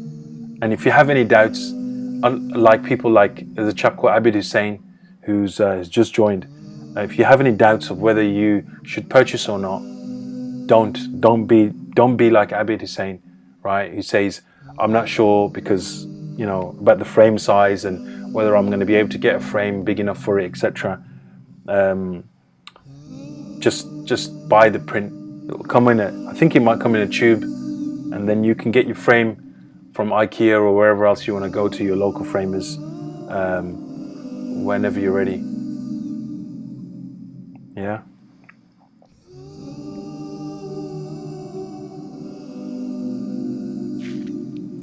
And if you have any doubts, like people like, there's a chap called Abid Hussein who's just joined. If you have any doubts of whether you should purchase or not, don't be like Abid Hussein, right? Who says, I'm not sure because, you know, about the frame size and whether I'm going to be able to get a frame big enough for it, etc. Just buy the print. It will come in I think it might come in a tube, and then you can get your frame from IKEA or wherever else you want to go to, your local framers, whenever you're ready. Yeah.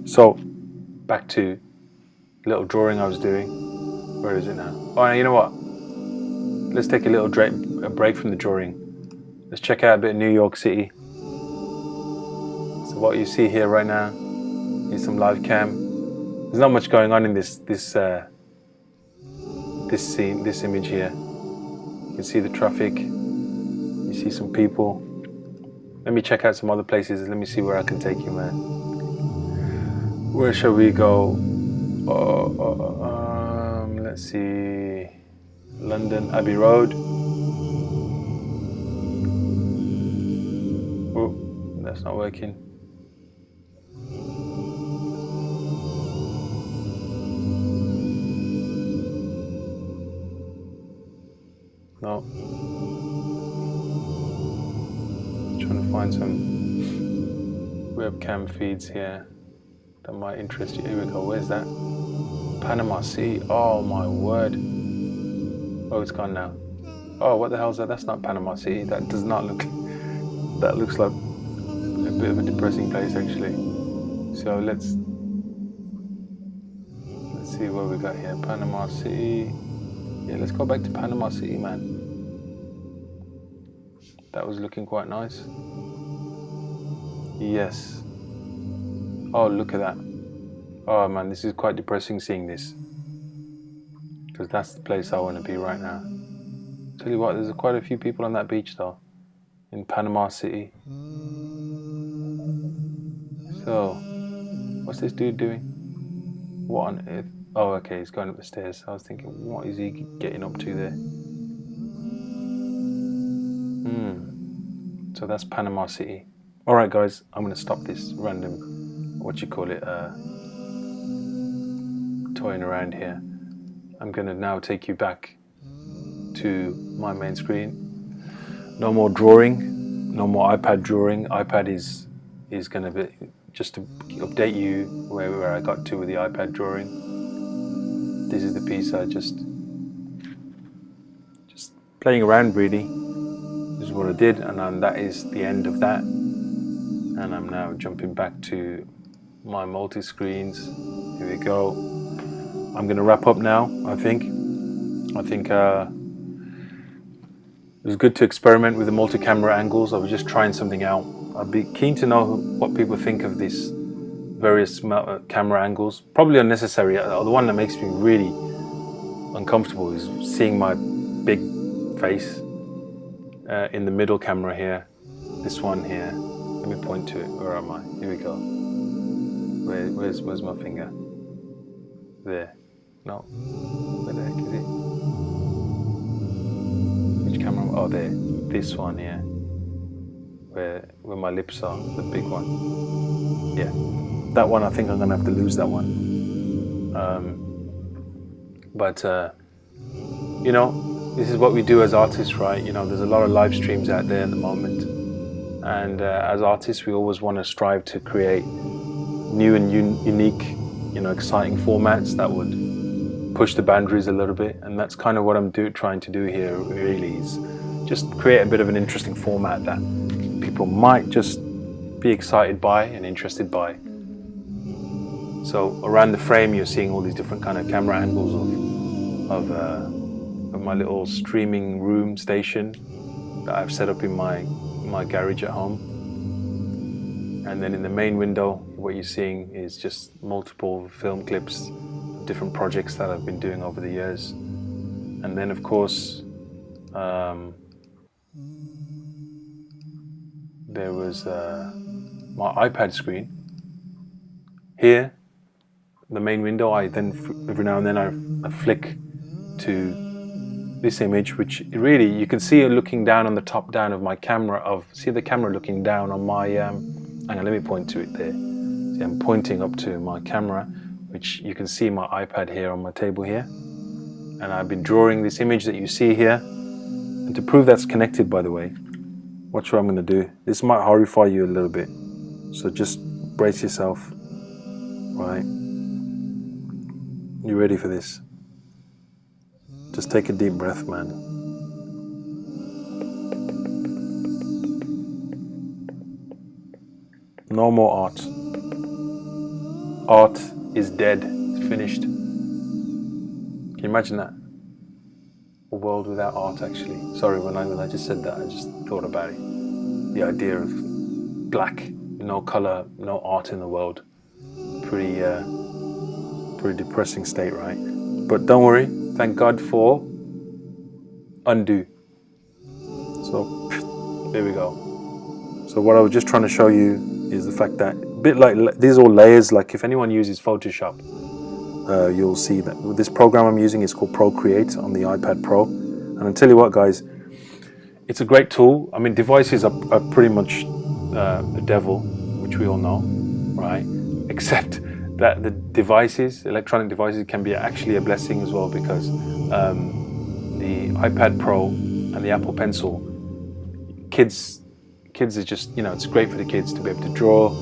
So, back to the little drawing I was doing. Where is it now? Oh, you know what? Let's take a little break from the drawing. Let's check out a bit of New York City. So what you see here right now is some live cam. There's not much going on in this scene, this image here. You can see the traffic. You see some people. Let me check out some other places. Let me see where I can take you, man. Where shall we go? Let's see. London, Abbey Road. Oh, that's not working. No. Trying to find some webcam feeds here that might interest you. Here we go. Where's that? Panama City. Oh my word. Oh, it's gone now. Oh, what the hell is that? That's not Panama City. That does not look. That looks like a bit of a depressing place, actually. So let's see what we got here. Panama City. Yeah, let's go back to Panama City, man. That was looking quite nice. Yes. Oh, look at that. Oh man, this is quite depressing seeing this, because that's the place I want to be right now. Tell you what, there's quite a few people on that beach though, in Panama City. So, what's this dude doing? What on earth? Oh, okay, he's going up the stairs. I was thinking, what is he getting up to there? So that's Panama City. Alright guys, I'm going to stop this random, toying around here. I'm going to now take you back to my main screen. No more drawing, no more iPad drawing. iPad is going to be, just to update you where I got to with the iPad drawing. This is the piece I just playing around really. This is what I did, and then that is the end of that. And I'm now jumping back to my multi-screens. Here we go. I'm going to wrap up now, I think it was good to experiment with the multi-camera angles. I was just trying something out. I'd be keen to know what people think of these various camera angles. Probably unnecessary. The one that makes me really uncomfortable is seeing my big face in the middle camera here. This one here. Let me point to it. Where am I? Here we go. Where's my finger? There. No. Where the heck is it? Which camera? Oh, there. This one here. Where my lips are, the big one. Yeah. That one, I think I'm gonna have to lose that one. You know, this is what we do as artists, right? You know, there's a lot of live streams out there at the moment. And as artists, we always want to strive to create new and unique, you know, exciting formats that would push the boundaries a little bit. And that's kind of what I'm trying to do here, really, is just create a bit of an interesting format that people might just be excited by and interested by. So around the frame, you're seeing all these different kind of camera angles of my little streaming room station that I've set up in my garage at home. And then in the main window, what you're seeing is just multiple film clips of different projects that I've been doing over the years. And then of course, there was my iPad screen. Here, the main window, I then every now and then I flick to this image, which really you can see it looking down on the top down of my camera. See the camera looking down on my. Hang on, let me point to it there. See, I'm pointing up to my camera, which you can see my iPad here on my table here, and I've been drawing this image that you see here. And to prove that's connected, by the way, watch what I'm going to do. This might horrify you a little bit, so just brace yourself. Right? You ready for this? Just take a deep breath, man. No more art. Art is dead. It's finished. Can you imagine that? A world without art, actually. Sorry, when I just said that, I just thought about it. The idea of black, no color, no art in the world. Pretty depressing state, right? But don't worry. Thank God for undo. So there we go. So what I was just trying to show you is the fact that a bit like these are all layers. Like if anyone uses Photoshop, you'll see that this program I'm using is called Procreate on the iPad Pro. And I'll tell you what, guys, it's a great tool. I mean, devices are pretty much the devil, which we all know, right? Except that the devices, electronic devices, can be actually a blessing as well, because the iPad Pro and the Apple Pencil, kids are just, you know, it's great for the kids to be able to draw.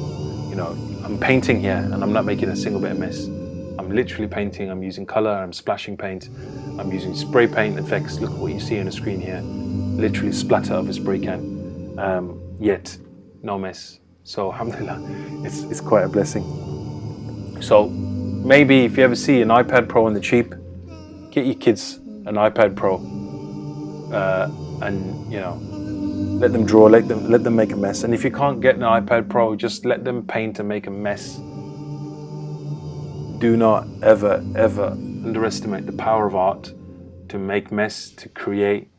You know, I'm painting here and I'm not making a single bit of mess. I'm literally painting, I'm using color, I'm splashing paint, I'm using spray paint effects. Look at what you see on the screen here. Literally splatter of a spray can, yet no mess. So alhamdulillah, it's quite a blessing. So maybe if you ever see an iPad Pro on the cheap, get your kids an iPad Pro, and you know, let them draw, let them make a mess. And if you can't get an iPad Pro, just let them paint and make a mess. Do not ever underestimate the power of art to make mess, to create.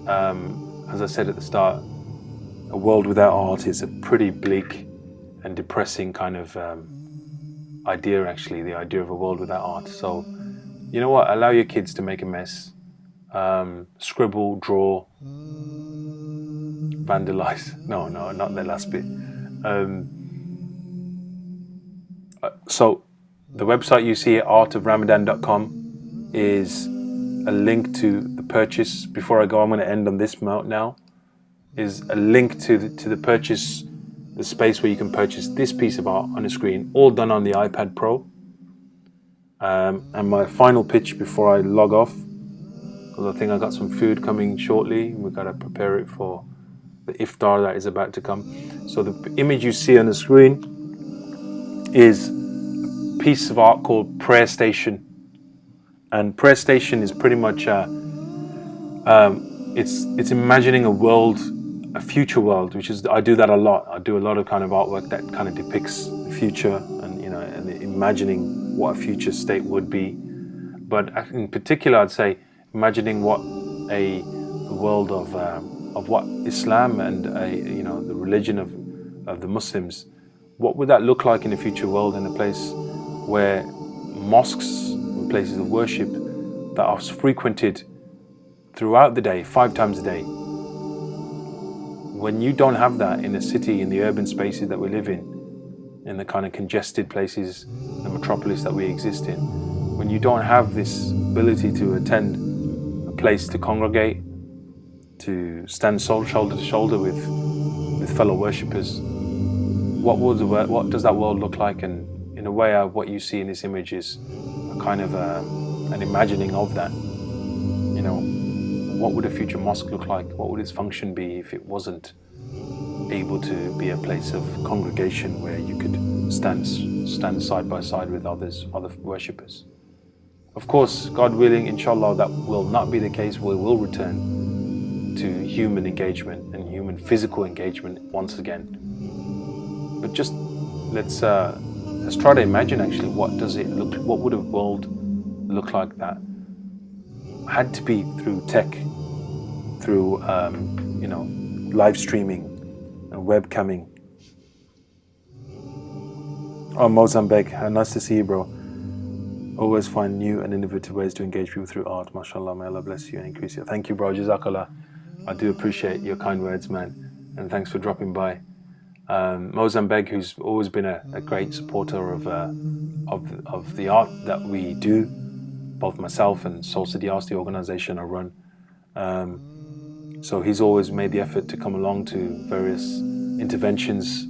As I said at the start, a world without art is a pretty bleak and depressing kind of idea, actually, the idea of a world without art. So, you know what? Allow your kids to make a mess. Scribble, draw, vandalize. No, not the last bit. So, the website you see at artoframadan.com is a link to the purchase. Before I go, I'm going to end on this note now. is a link to the purchase, the space where you can purchase this piece of art on a screen, all done on the iPad Pro. And my final pitch before I log off, because I think I got some food coming shortly. We've got to prepare it for the iftar that is about to come. So the image you see on the screen is a piece of art called Prayer Station. And Prayer Station is pretty much it's imagining a world, a future world, which is, I do that a lot. I do a lot of kind of artwork that kind of depicts the future, and and imagining what a future state would be. But in particular, I'd say imagining what the world of what Islam and the religion of the Muslims, what would that look like in a future world, in a place where mosques and places of worship that are frequented throughout the day, 5 times a day. When you don't have that in a city, in the urban spaces that we live in the kind of congested places, the metropolis that we exist in, when you don't have this ability to attend a place to congregate, to stand shoulder to shoulder with fellow worshippers, what does that world look like? And in a way, what you see in this image is a kind of an imagining of that. What would a future mosque look like? What would its function be if it wasn't able to be a place of congregation where you could stand side by side with other worshippers? Of course, God willing, inshallah, that will not be the case. We will return to human engagement and human physical engagement once again. But just let's try to imagine actually what would a world look like that had to be through tech, through live streaming and webcamming. Oh, Mozambique, nice to see you, bro. Always find new and innovative ways to engage people through art. MashaAllah, may Allah bless you and increase you. Thank you, bro. Jazakallah. I do appreciate your kind words, man, and thanks for dropping by. Mozambique, who's always been a great supporter of the art that we do, both myself and Soul City Arts, the organization I run. So he's always made the effort to come along to various interventions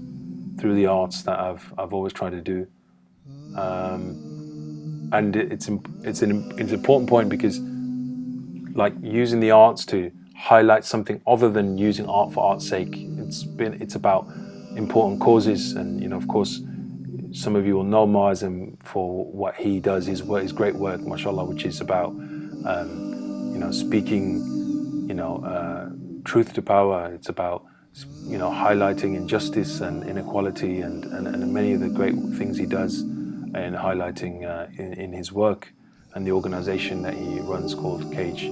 through the arts that I've always tried to do. And it's an important point, because like using the arts to highlight something other than using art for art's sake, it's about important causes. And of course, some of you will know Maazem for what he does, his great work, mashallah, which is about speaking truth to power. It's about highlighting injustice and inequality and many of the great things he does, and highlighting in his work and the organization that he runs called Cage,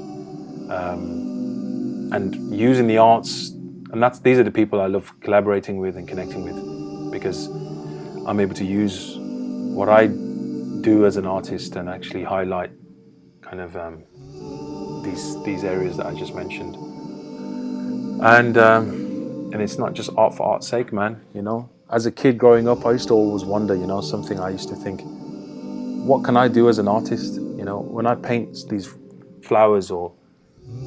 and using the arts. And these are the people I love collaborating with and connecting with, because I'm able to use what I do as an artist and actually highlight kind of these areas that I just mentioned. And it's not just art for art's sake, man. As a kid growing up, I used to always wonder, something I used to think, what can I do as an artist? When I paint these flowers or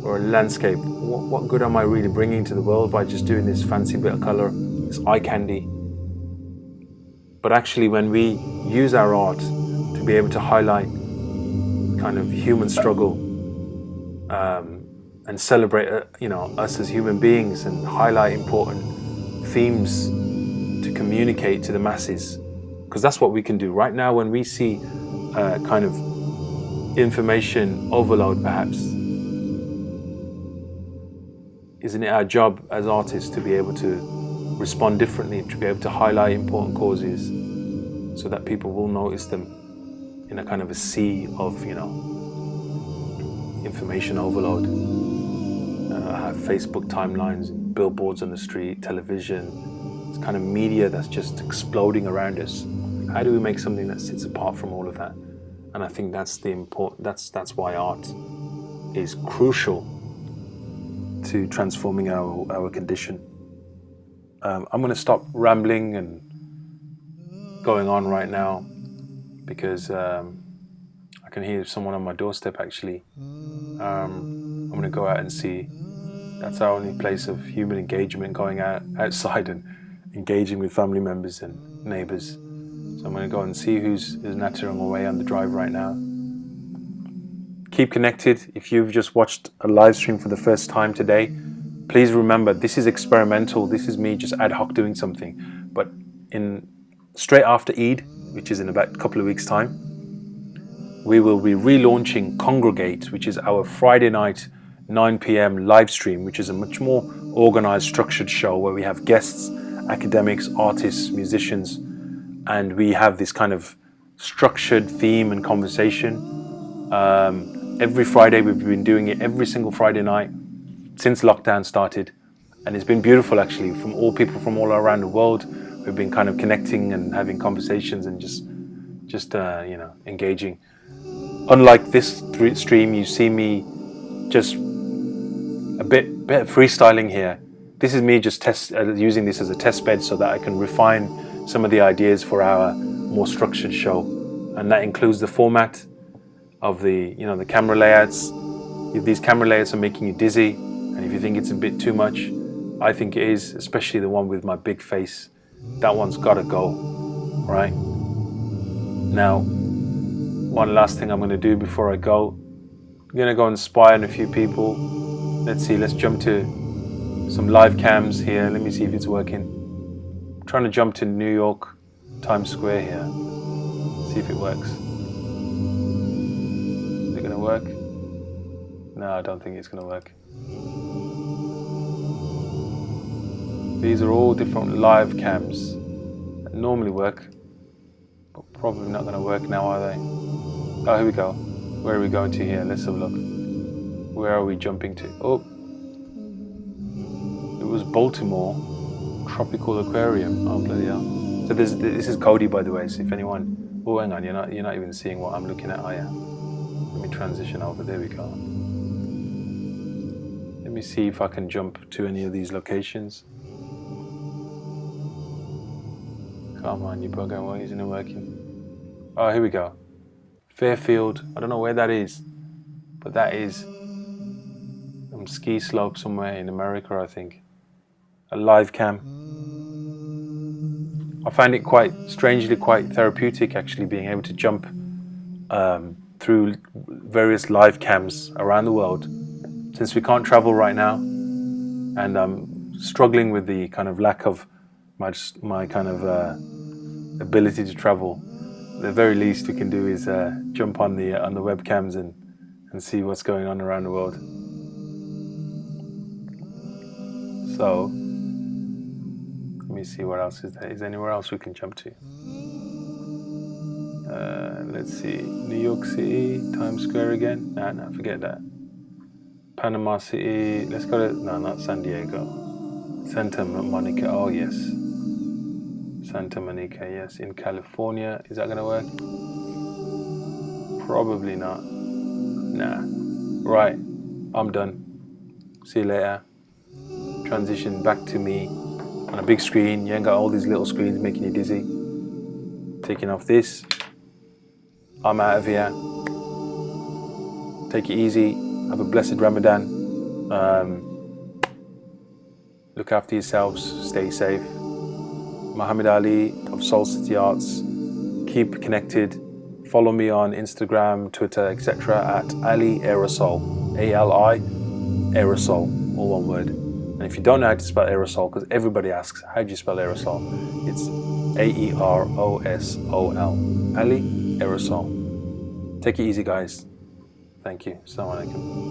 a landscape, what good am I really bringing to the world by just doing this fancy bit of color, this eye candy? But actually, when we use our art to be able to highlight kind of human struggle, and celebrate us as human beings, and highlight important themes to communicate to the masses, because that's what we can do right now. When we see kind of information overload, perhaps, isn't it our job as artists to be able to respond differently, to be able to highlight important causes so that people will notice them in a kind of a sea of information overload? I have Facebook timelines, billboards on the street, television. It's kind of media that's just exploding around us. How do we make something that sits apart from all of that? And I think that's that's why art is crucial to transforming our condition. I'm going to stop rambling and going on right now, because I can hear someone on my doorstep actually. I'm going to go out and see That's our only place of human engagement, going outside and engaging with family members and neighbors. So I'm going to go and see who's nattering away on the drive right now. Keep connected. If you've just watched a live stream for the first time today, please remember this is experimental. This is me just ad hoc doing something. But straight after Eid, which is in about a couple of weeks' time, we will be relaunching Congregate, which is our Friday night 9 p.m. live stream, which is a much more organized, structured show where we have guests, academics, artists, musicians, and we have this kind of structured theme and conversation. Every Friday, we've been doing it every single Friday night since lockdown started, and it's been beautiful actually. From all people from all around the world, we've been kind of connecting and having conversations and just engaging. Unlike this stream, you see me just a bit freestyling here. This is me just using this as a test bed so that I can refine some of the ideas for our more structured show, and that includes the format of the camera layouts. If these camera layouts are making you dizzy, and if you think it's a bit too much, I think it is, especially the one with my big face. That one's got to go, right? Now, one last thing I'm going to do before I go, I'm going to go and spy on a few people. Let's see, let's jump to some live cams here. Let me see if it's working. I'm trying to jump to New York, Times Square here. See if it works. Is it going to work? No, I don't think it's going to work. These are all different live cams that normally work, but probably not going to work now, are they? Oh, here we go. Where are we going to here? Let's have a look. Where are we jumping to? Oh, it was Baltimore Tropical Aquarium. Oh, bloody hell. So this is Cody, by the way. So if anyone, oh, hang on, you're not even seeing what I'm looking at, are you? Let me transition over. There we go. Let me see if I can jump to any of these locations. Come on, you bugger, why isn't it working? Oh, here we go. Fairfield, I don't know where that is, but that is some ski slope somewhere in America, I think. A live cam. I find it strangely quite therapeutic actually, being able to jump through various live cams around the world. Since we can't travel right now, and I'm struggling with the kind of lack of my kind of ability to travel, the very least we can do is jump on the webcams and see what's going on around the world. So let me see what else is there. Is there anywhere else we can jump to? Let's see. New York City, Times Square again. No, forget that. Panama City. Let's go to not San Diego. Santa Monica. Oh yes. Santa Monica, yes, in California. Is that going to work? Probably not. Nah. Right, I'm done. See you later. Transition back to me on a big screen. You ain't got all these little screens making you dizzy. Taking off this. I'm out of here. Take it easy. Have a blessed Ramadan. Look after yourselves. Stay safe. Muhammad Ali of Soul City Arts. Keep connected. Follow me on Instagram, Twitter, etc. at Ali Aerosol. A-L-I Aerosol, all one word. And if you don't know how to spell aerosol, because everybody asks, how do you spell aerosol? It's A-E-R-O-S-O-L. Ali Aerosol. Take it easy, guys. Thank you. Assalamu alaikum.